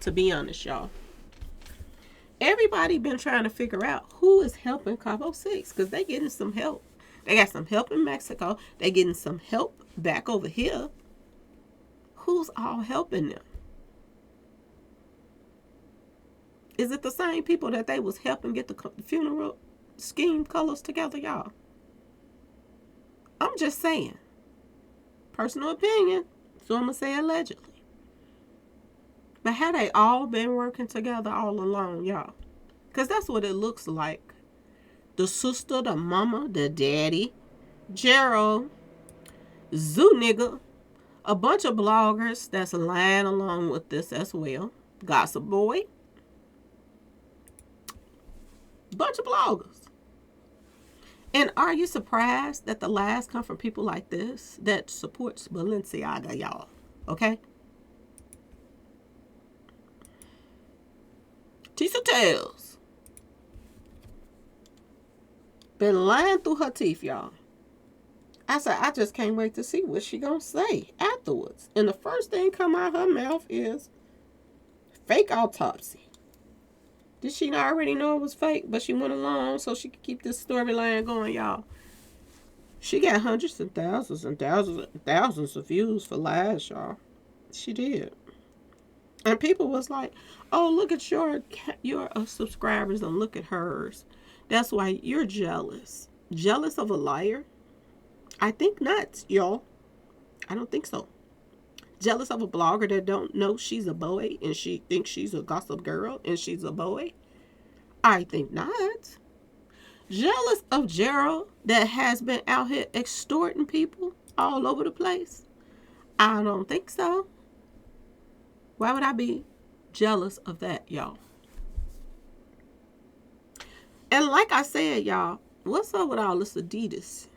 to be honest, y'all. Everybody been trying to figure out who is helping Cabo 6 because they getting some help. They got some help in Mexico. They getting some help back over here. Who's all helping them? Is it the same people that they was helping get the funeral scheme colors together, y'all? I'm just saying. Personal opinion. So I'm going to say allegedly. But had they all been working together all along, y'all? Because that's what it looks like. The sister, the mama, the daddy, Gerald, Zoo Nigga, a bunch of bloggers that's lying along with this as well. Gossip Boy. Bunch of bloggers. And are you surprised that the lies come from people like this that supports Balenciaga, y'all? Okay? Tisa Tales. Been lying through her teeth, y'all. I said, I just can't wait to see what she gonna say afterwards. And the first thing come out her mouth is fake autopsy. Did she not already know it was fake? But she went along so she could keep this storyline going, y'all. She got hundreds and thousands of views for lies, y'all. She did. And people was like, oh, look at your subscribers and look at hers. That's why you're jealous. Jealous of a liar? I think not, y'all. I don't think so. Jealous of a blogger that don't know she's a boy and she thinks she's a gossip girl and she's a boy? I think not. Jealous of Gerald that has been out here extorting people all over the place? I don't think so. Why would I be jealous of that, y'all? And like I said, y'all, what's up with all this Adidas?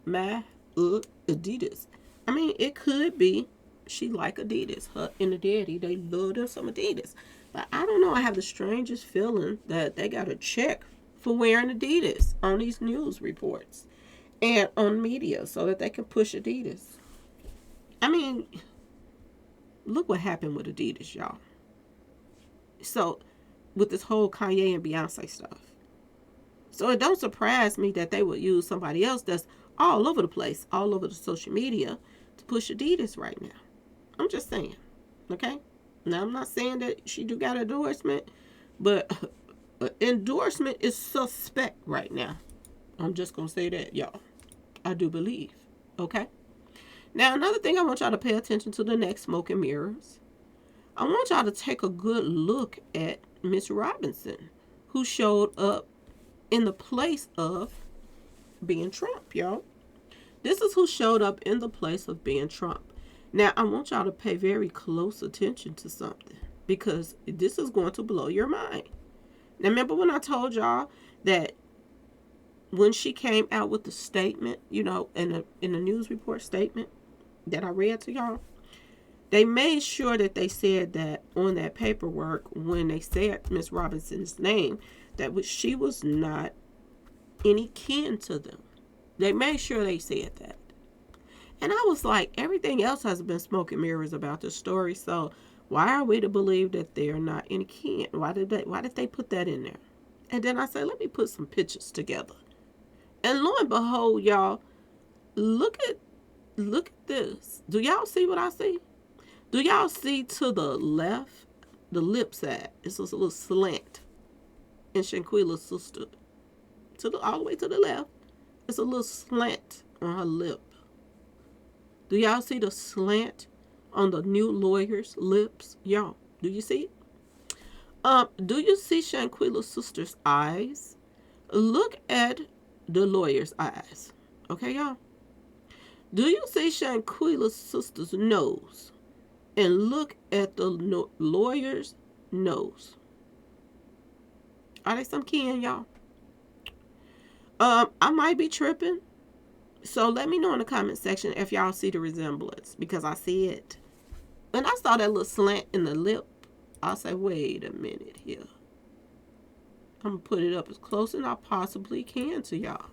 Adidas. I mean, it could be she like Adidas. Her and the daddy, they love them some Adidas. But I don't know. I have the strangest feeling that they got a check for wearing Adidas on these news reports and on media so that they can push Adidas. I mean, look what happened with Adidas, y'all. So, with this whole Kanye and Beyonce stuff. So, it don't surprise me that they would use somebody else that's all over the place, all over the social media to push Adidas right now. I'm just saying, okay? Now, I'm not saying that she do got endorsement, but endorsement is suspect right now. I'm just going to say that, y'all. I do believe, okay? Now, another thing I want y'all to pay attention to the next smoke and mirrors. I want y'all to take a good look at Miss Robinson, who showed up in the place of being Trump, y'all. This is who showed up in the place of being Trump. Now, I want y'all to pay very close attention to something because this is going to blow your mind. Now, remember when I told y'all that when she came out with the statement, you know, in the news report statement that I read to y'all, they made sure that they said that on that paperwork when they said Miss Robinson's name, that she was not any kin to them. They made sure they said that. And I was like, everything else has been smoke and mirrors about this story, so why are we to believe that they're not any kin? Why did they put that in there? And then I said, let me put some pictures together. And lo and behold, y'all, look at this. Do y'all see what I see? Do y'all see to the left, the lip side? It's just a little slant in Shanquella's sister. All the way to the left, it's a little slant on her lip. Do y'all see the slant on the new lawyer's lips? Y'all, do you see it? Do you see Shanquella's sister's eyes? Look at the lawyer's eyes. Okay, y'all? Do you see Shanquella's sister's nose? And look at the lawyer's nose. Are they some kin, y'all? I might be tripping. So let me know in the comment section if y'all see the resemblance, because I see it. When I saw that little slant in the lip, I say, wait a minute here. I'm going to put it up as close as I possibly can to y'all.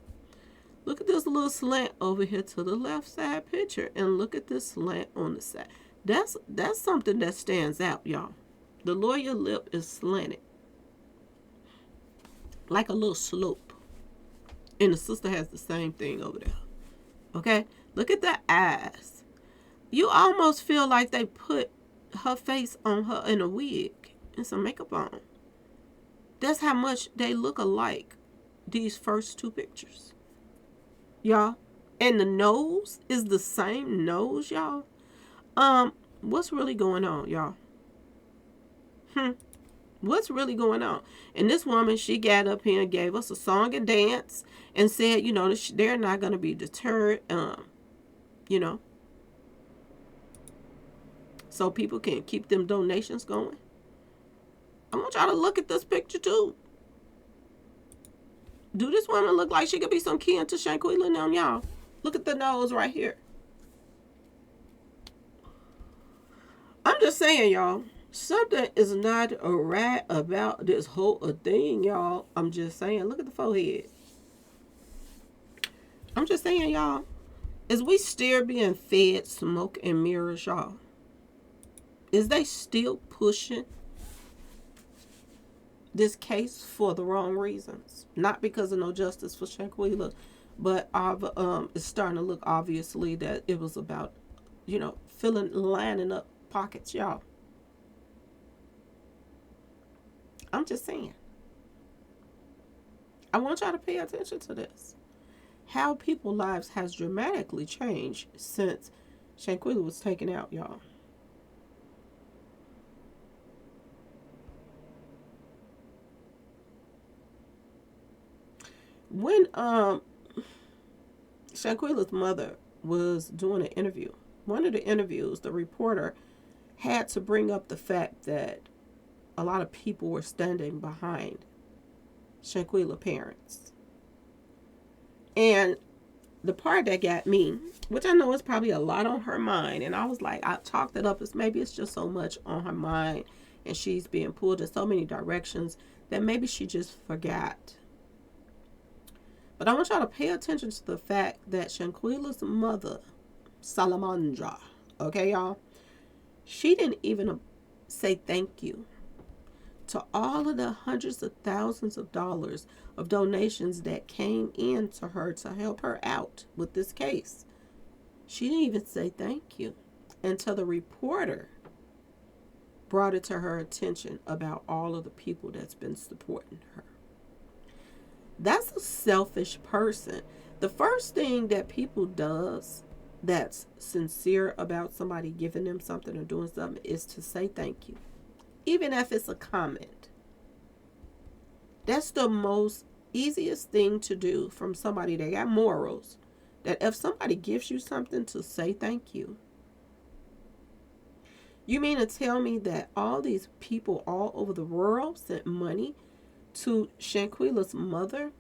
Look at this little slant over here to the left side picture, and look at this slant on the side. That's something that stands out, y'all. The lawyer lip is slanted, like a little slope. And the sister has the same thing over there. Okay? Look at the eyes. You almost feel like they put her face on her in a wig and some makeup on. That's how much they look alike, these first two pictures. Y'all. And the nose is the same nose, y'all. What's really going on, y'all? What's really going on? And this woman, she got up here and gave us a song and dance and said, you know, they're not going to be deterred, you know, so people can keep them donations going. I want y'all to look at this picture too. Do this woman look like she could be some kin to Shanquella now, y'all? Look at the nose right here. I'm just saying, y'all, something is not right about this whole thing, y'all. I'm just saying, look at the forehead. I'm just saying, y'all, is we still being fed smoke and mirrors, y'all? Is they still pushing this case for the wrong reasons? Not because of no justice for Shanquella, but it's starting to look obviously that it was about, lining up pockets, y'all. I'm just saying. I want y'all to pay attention to this. How people's lives has dramatically changed since Shanquella was taken out, y'all. When Shanquella's mother was doing an interview, one of the interviews, the reporter had to bring up the fact that a lot of people were standing behind Shanquella's parents. And the part that got me, which I know is probably a lot on her mind, and I was like, I chalked it up as maybe it's just so much on her mind and she's being pulled in so many directions that maybe she just forgot. But I want y'all to pay attention to the fact that Shanquella's mother, Salamandra, okay, y'all, she didn't even say thank you to all of the hundreds of thousands of dollars of donations that came in to her to help her out with this case. She didn't even say thank you until the reporter brought it to her attention about all of the people that's been supporting her. That's a selfish person. The first thing that people does that's sincere about somebody giving them something or doing something is to say thank you. Even if it's a comment. That's the most easiest thing to do from somebody that got morals. That if somebody gives you something, to say thank you. You mean to tell me that all these people all over the world sent money to Shanquella's mother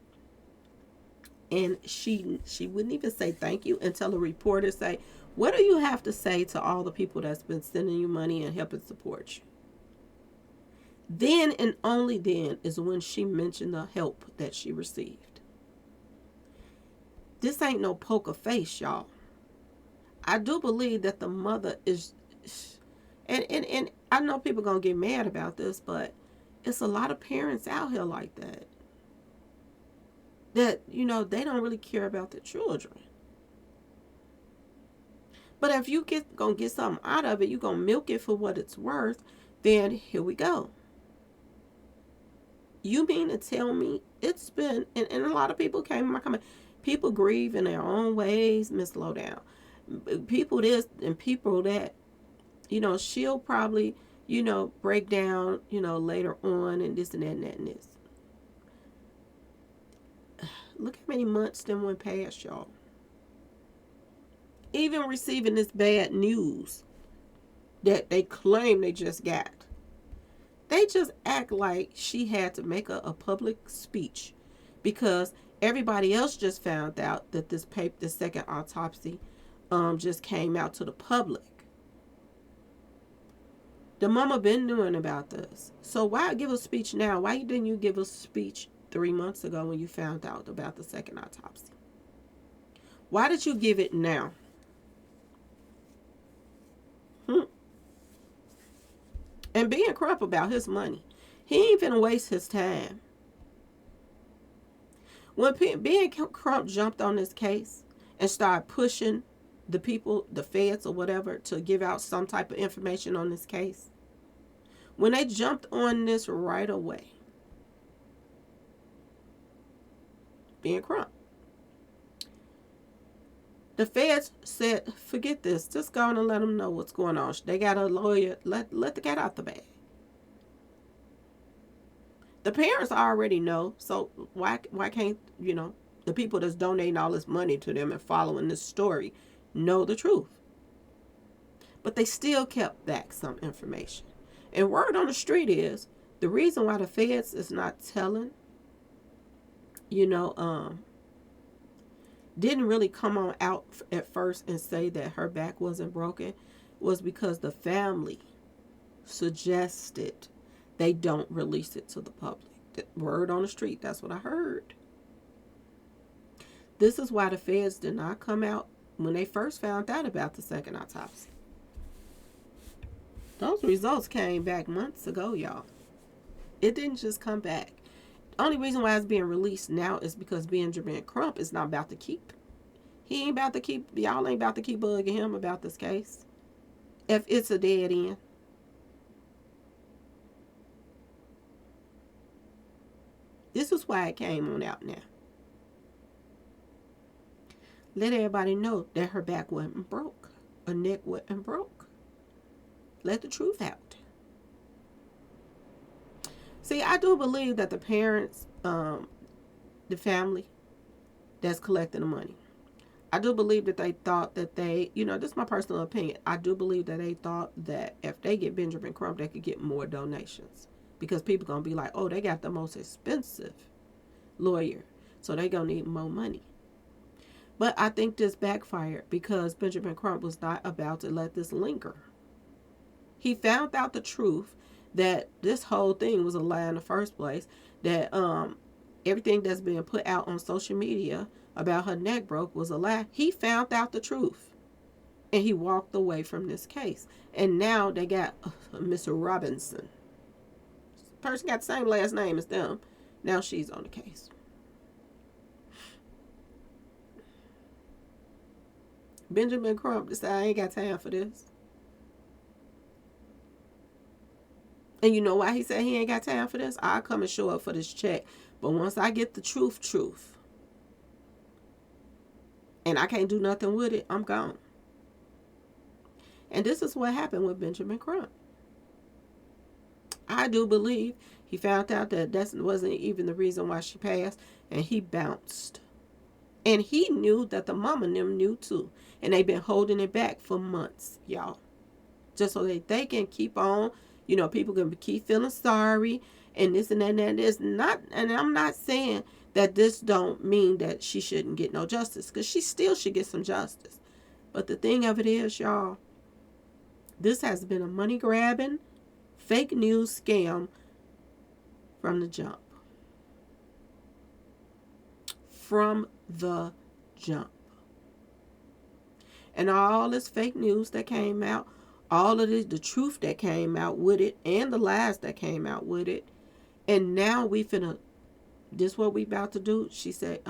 and she wouldn't even say thank you until the reporter say, what do you have to say to all the people that's been sending you money and helping support you? Then and only then is when she mentioned the help that she received. This ain't no poker face, y'all. I do believe that the mother is, and I know people gonna get mad about this, but it's a lot of parents out here like that. That, they don't really care about their children. But if you gonna get something out of it, you gonna milk it for what it's worth, then here we go. You mean to tell me it's been, and a lot of people came in my comment, people grieve in their own ways, Miss Lowdown. People this and people that, she'll probably, break down, later on and this and that and that and this. Look how many months then went past, y'all. Even receiving this bad news that they claim they just got. They just act like she had to make a public speech because everybody else just found out that this second autopsy just came out to the public. The mama been knowing about this. So why give a speech now? Why didn't you give a speech 3 months ago when you found out about the second autopsy? Why did you give it now? And being Crump about his money. He ain't finna waste his time. When being Crump jumped on this case and started pushing the people, the feds or whatever, to give out some type of information on this case, when they jumped on this right away, being Crump, the feds said, forget this. Just go on and let them know what's going on. They got a lawyer. Let the cat out the bag. The parents already know. So why can't, the people that's donating all this money to them and following this story know the truth? But they still kept back some information. And word on the street is the reason why the feds is not telling, didn't really come on out at first and say that her back wasn't broken was because the family suggested they don't release it to the public. Word on the street, that's what I heard. This is why the feds did not come out when they first found out about the second autopsy. Those results came back months ago, y'all. It didn't just come back. The only reason why it's being released now is because Benjamin Crump is not about to keep. He ain't about to keep, y'all ain't about to keep bugging him about this case. If it's a dead end. This is why it came on out now. Let everybody know that her back wasn't broke. Her neck wasn't broke. Let the truth out. See, I do believe that the parents, the family that's collecting the money, I do believe that they thought that this is my personal opinion. I do believe that they thought that if they get Benjamin Crump, they could get more donations. Because people going to be like, oh, they got the most expensive lawyer. So they going to need more money. But I think this backfired because Benjamin Crump was not about to let this linger. He found out the truth that this whole thing was a lie in the first place. That everything that's being put out on social media about her neck broke was a lie. He found out the truth. And he walked away from this case. And now they got Mr. Robinson. This person got the same last name as them. Now she's on the case. Benjamin Crump decided, I ain't got time for this. And you know why he said he ain't got time for this? I'll come and show up for this check. But once I get the truth, and I can't do nothing with it, I'm gone. And this is what happened with Benjamin Crump. I do believe he found out that wasn't even the reason why she passed, and he bounced. And he knew that the mama and them knew too. And they've been holding it back for months, y'all. Just so that they can keep on, people can keep feeling sorry and this and that and that. It's not, and I'm not saying that this don't mean that she shouldn't get no justice, because she still should get some justice. But the thing of it is, y'all, this has been a money grabbing, fake news scam from the jump. From the jump. And all this fake news that came out, all of the truth that came out with it, and the lies that came out with it. And now this what we about to do. She said,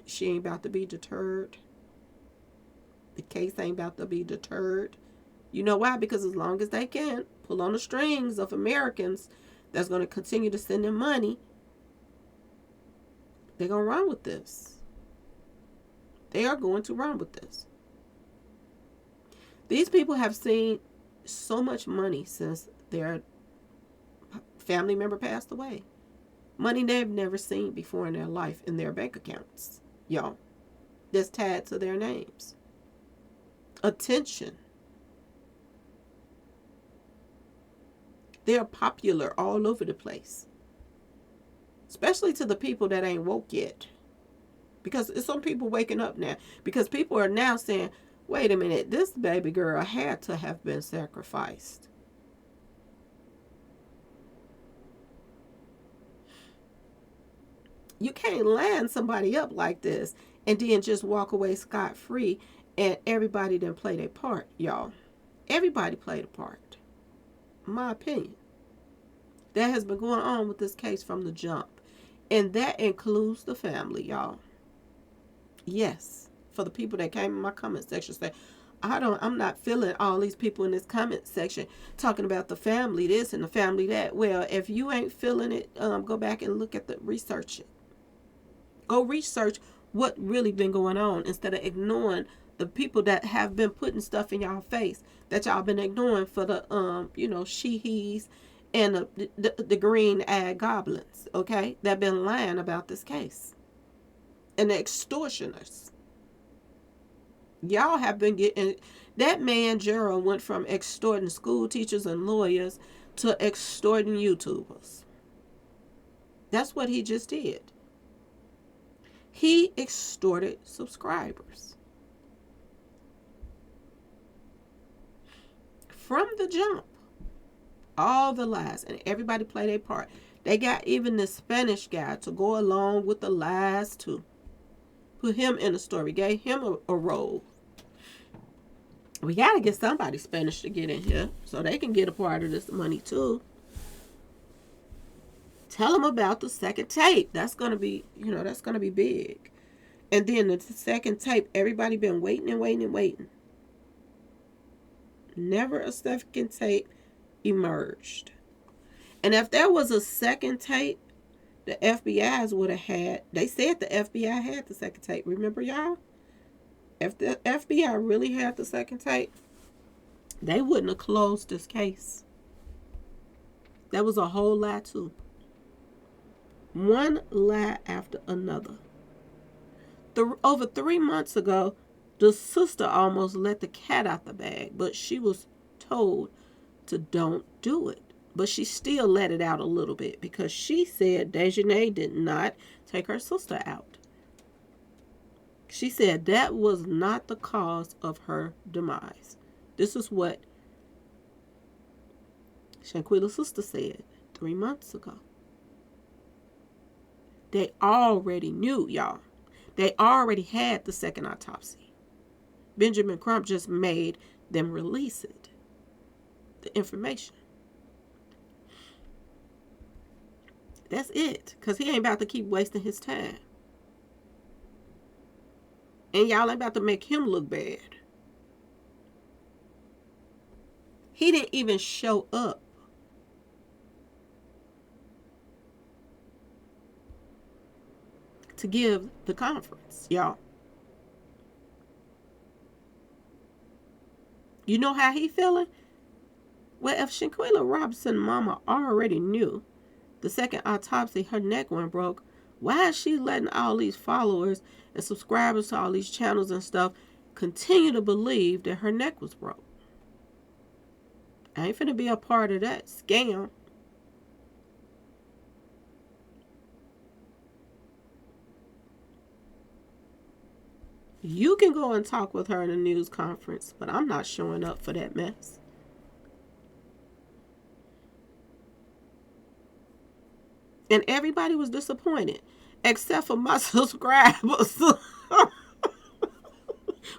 she ain't about to be deterred. The case ain't about to be deterred. You know why? Because as long as they can pull on the strings of Americans that's going to continue to send them money, they're going to run with this. They are going to run with this. These people have seen so much money since their family member passed away. Money they've never seen before in their life in their bank accounts, y'all. That's tied to their names. Attention. They're popular all over the place. Especially to the people that ain't woke yet. Because it's some people waking up now. Because people are now saying, wait a minute, this baby girl had to have been sacrificed. You can't line somebody up like this and then just walk away scot-free and everybody didn't play their part, y'all. Everybody played a part. In my opinion. That has been going on with this case from the jump. And that includes the family, y'all. Yes. For the people that came in my comment section say, I'm not feeling all these people in this comment section talking about the family this and the family that. Well, if you ain't feeling it, go back and look at research it. Go research what really been going on instead of ignoring the people that have been putting stuff in y'all face that y'all been ignoring for the she-he's and the green-eyed goblins, okay, that been lying about this case. And the extortioners. Y'all have been getting, that man Gerald went from extorting school teachers and lawyers to extorting YouTubers. That's what he just did. He extorted subscribers. From the jump. All the lies. And everybody played their part. They got even the Spanish guy to go along with the lies too. put him in the story, gave him a role. We got to get somebody Spanish to get in here so they can get a part of this money too. Tell them about the second tape. That's going to be, that's going to be big. And then the second tape, everybody been waiting and waiting and waiting. Never a second tape emerged. And if there was a second tape, the FBI's would have had, they said the FBI had the second tape. Remember, y'all? If the FBI really had the second tape, they wouldn't have closed this case. That was a whole lie, too. One lie after another. Over 3 months ago, the sister almost let the cat out the bag, but she was told to don't do it. But she still let it out a little bit because she said Dejanay did not take her sister out. She said that was not the cause of her demise. This is what Shanquella's sister said 3 months ago. They already knew, y'all. They already had the second autopsy. Benjamin Crump just made them release it. The information. That's it. Because he ain't about to keep wasting his time. And y'all ain't about to make him look bad. He didn't even show up. To give the conference, y'all. You know how he feeling? Well, if Shanquella Robinson mama already knew the second autopsy her neck went broke, why is she letting all these followers and subscribers to all these channels and stuff continue to believe that her neck was broke? I ain't finna be a part of that scam. You can go and talk with her in a news conference, but I'm not showing up for that mess. And everybody was disappointed, except for my subscribers.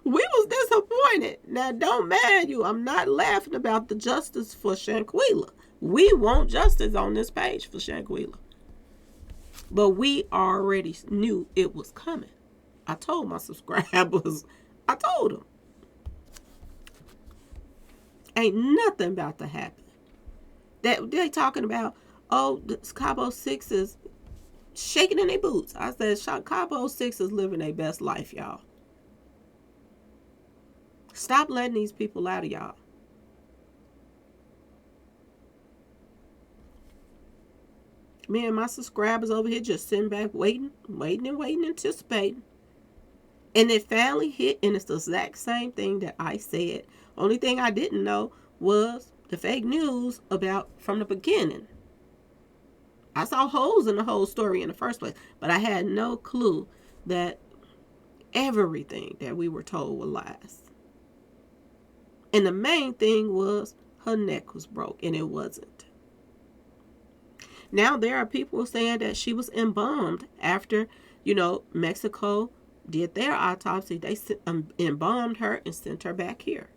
We was disappointed. Now, don't mad you. I'm not laughing about the justice for Shanquella. We want justice on this page for Shanquella. But we already knew it was coming. I told my subscribers. I told them. Ain't nothing about to happen. That they talking about, oh, the Cabo 6 is shaking in their boots. I said, Cabo 6 is living their best life, y'all. Stop letting these people out of y'all. Me and my subscribers over here just sitting back waiting, anticipating. And it finally hit, and it's the exact same thing that I said. Only thing I didn't know was the fake news about from the beginning. I saw holes in the whole story in the first place, but I had no clue that everything that we were told was lies. And the main thing was her neck was broke, and it wasn't. Now there are people saying that she was embalmed after, Mexico did their autopsy. They embalmed her and sent her back here.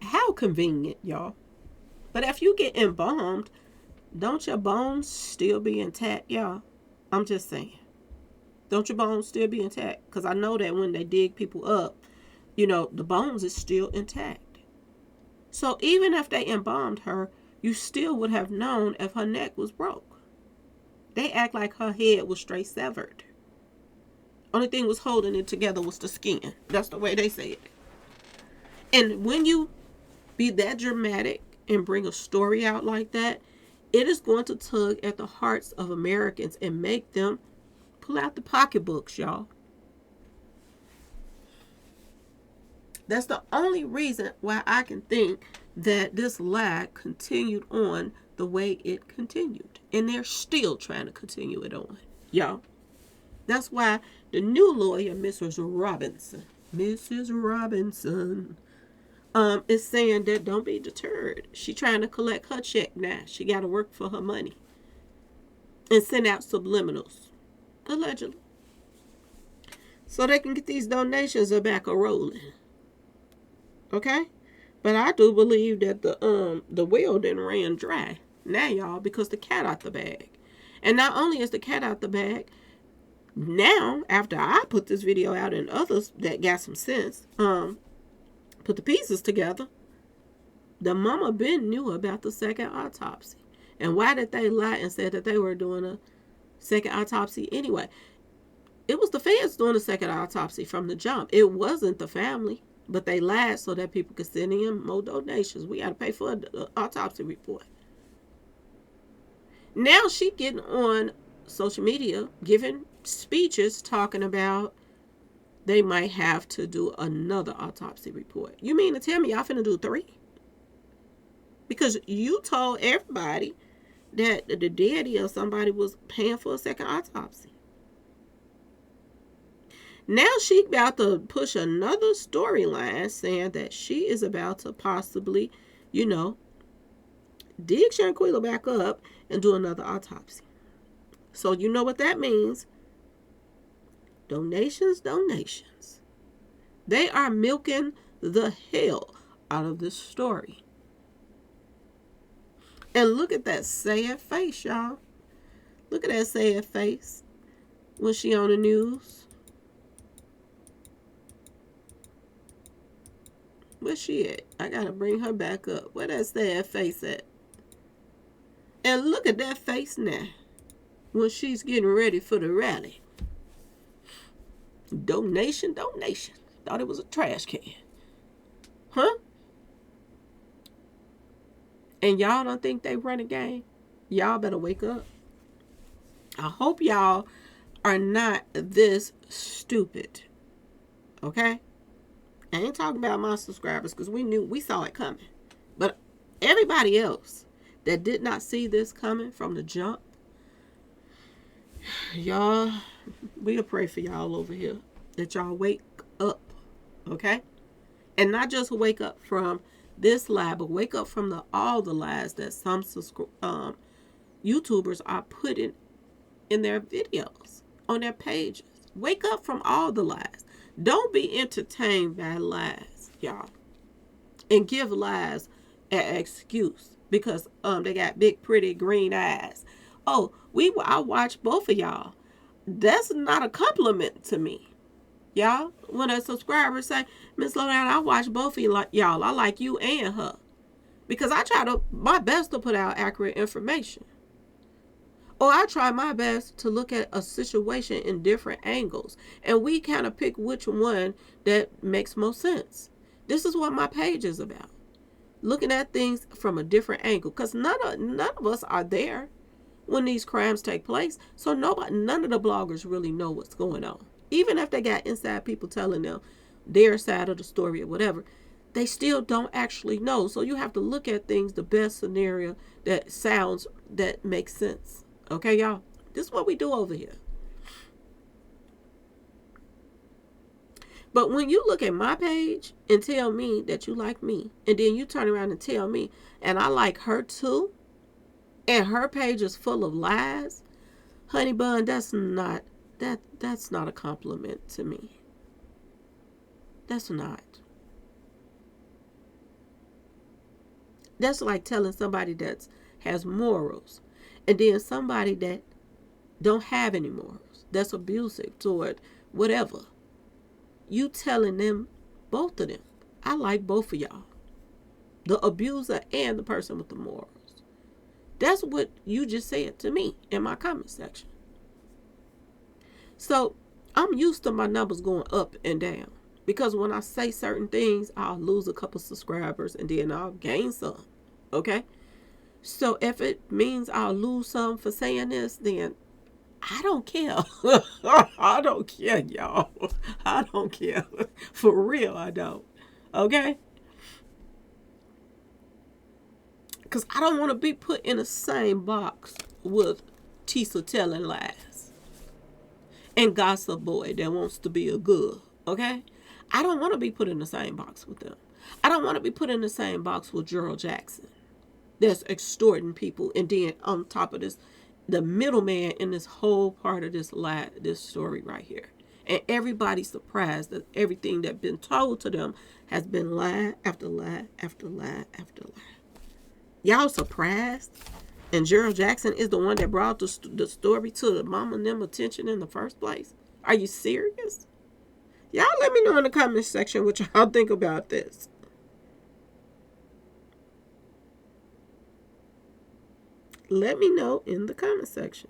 How convenient, y'all. But if you get embalmed, don't your bones still be intact, y'all? I'm just saying. Don't your bones still be intact? Because I know that when they dig people up, the bones is still intact. So even if they embalmed her, you still would have known if her neck was broke. They act like her head was straight severed. Only thing was holding it together was the skin. That's the way they say it. And when you be that dramatic and bring a story out like that, it is going to tug at the hearts of Americans and make them pull out the pocketbooks, y'all. That's the only reason why I can think that this lie continued on the way it continued. And they're still trying to continue it on, y'all. That's why the new lawyer, Mrs. Robinson, is saying that don't be deterred. She trying to collect her check now. She got to work for her money and send out subliminals, allegedly. so they can get these donations back a rolling. Okay? But I do believe that the well didn't ran dry now, y'all, because the cat out the bag. And not only is the cat out the bag, now after I put this video out and others that got some sense, put the pieces together, the mama Ben knew about the second autopsy. And why did they lie and said that they were doing a second autopsy anyway? It was the feds doing the second autopsy from the jump. It wasn't the family. But they lied so that people could send in more donations. We got to pay for an autopsy report. Now she getting on social media giving speeches talking about they might have to do another autopsy report. You mean to tell me y'all finna do 3? Because you told everybody that the daddy of somebody was paying for a second autopsy. Now she about to push another storyline saying that she is about to possibly, dig Shanquella back up and do another autopsy. So you know what that means. Donations. They are milking the hell out of this story. And look at that sad face, y'all. Look at that sad face when she on the news. Where's she at? I gotta bring her back up. Where that sad face at? And look at that face now when she's getting ready for the rally. Donation. Thought it was a trash can. Huh? And y'all don't think they run a game? Y'all better wake up. I hope y'all are not this stupid. Okay? I ain't talking about my subscribers because we saw it coming. But everybody else that did not see this coming from the jump, y'all, we'll pray for y'all over here that y'all wake up, okay? And not just wake up from this lie, but wake up from all the lies that some YouTubers are putting in their videos, on their pages. Wake up from all the lies. Don't be entertained by lies, y'all. And give lies an excuse because they got big, pretty green eyes. Oh, I watch both of y'all. That's not a compliment to me. Y'all, when a subscriber say, Miss Lowdown, I watch both of y'all. I like you and her. Because I try my best to put out accurate information. Or I try my best to look at a situation in different angles. And we kind of pick which one that makes most sense. This is what my page is about. Looking at things from a different angle. Because none of us are there when these crimes take place. So none of the bloggers really know what's going on. Even if they got inside people telling them their side of the story or whatever, they still don't actually know. So you have to look at things the best scenario that makes sense. Okay, y'all? This is what we do over here. But when you look at my page and tell me that you like me, and then you turn around and tell me, and I like her too, and her page is full of lies, honey bun, that's not a compliment to me. That's not. That's like telling somebody that has morals, and then somebody that don't have any morals, that's abusive toward whatever. You telling them, both of them, I like both of y'all. The abuser and the person with the morals. That's what you just said to me in my comment section. So I'm used to my numbers going up and down. Because when I say certain things, I'll lose a couple subscribers and then I'll gain some. Okay? So if it means I'll lose some for saying this, then I don't care. I don't care, y'all. I don't care. For real, I don't. Okay? Because I don't want to be put in the same box with Tisa telling lies and Gossip Boy that wants to be a good. Okay? I don't want to be put in the same box with them. I don't want to be put in the same box with Gerald Jackson that's extorting people. And then on top of this, the middleman in this whole part of this story right here And everybody's surprised that everything that's been told to them has been lie after lie after lie after lie. Y'all surprised? And Gerald Jackson is the one that brought the story to the mama and them attention in the first place. Are you serious? Y'all let me know in the comment section what y'all think about this. Let me know in the comment section.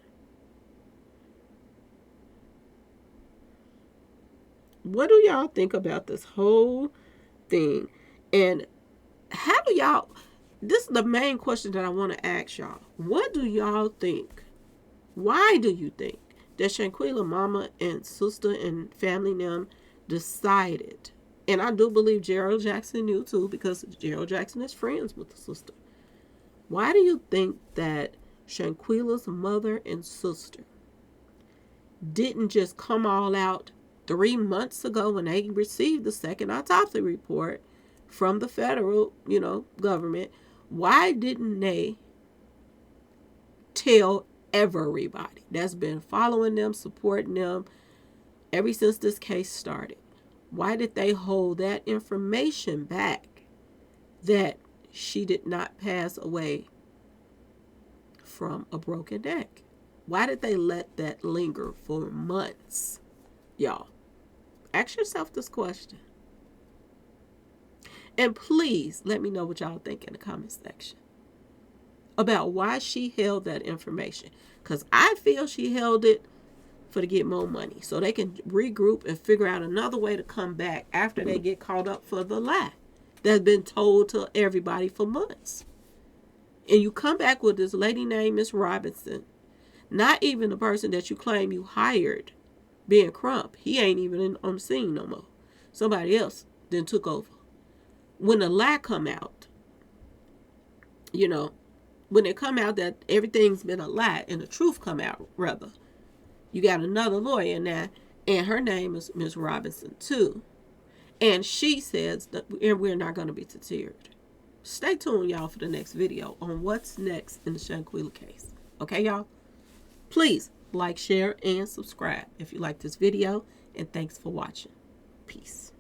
What do y'all think about this whole thing? And how do y'all, this is the main question that I want to ask y'all. What do y'all think? Why do you think that Shanquella mama and sister and family them decided, and I do believe Gerald Jackson knew too, because Gerald Jackson is friends with the sister. Why do you think that Shanquella's mother and sister didn't just come all out 3 months ago when they received the second autopsy report from the federal, government? Why didn't they tell everybody that's been following them, supporting them ever since this case started? Why did they hold that information back that she did not pass away from a broken neck? Why did they let that linger for months? Y'all, ask yourself this question. And please let me know what y'all think in the comment section about why she held that information. Because I feel she held it to get more money so they can regroup and figure out another way to come back after they get caught up for the lie that's been told to everybody for months. And you come back with this lady named Miss Robinson, not even the person that you claim you hired being Crump. He ain't even on the scene no more. Somebody else then took over. When the lie come out, when it come out that everything's been a lie and the truth come out, rather, you got another lawyer now, and her name is Miss Robinson too. And she says that we're not going to be deterred. Stay tuned, y'all, for the next video on what's next in the Shanquella case. Okay, y'all? Please like, share, and subscribe if you like this video. And thanks for watching. Peace.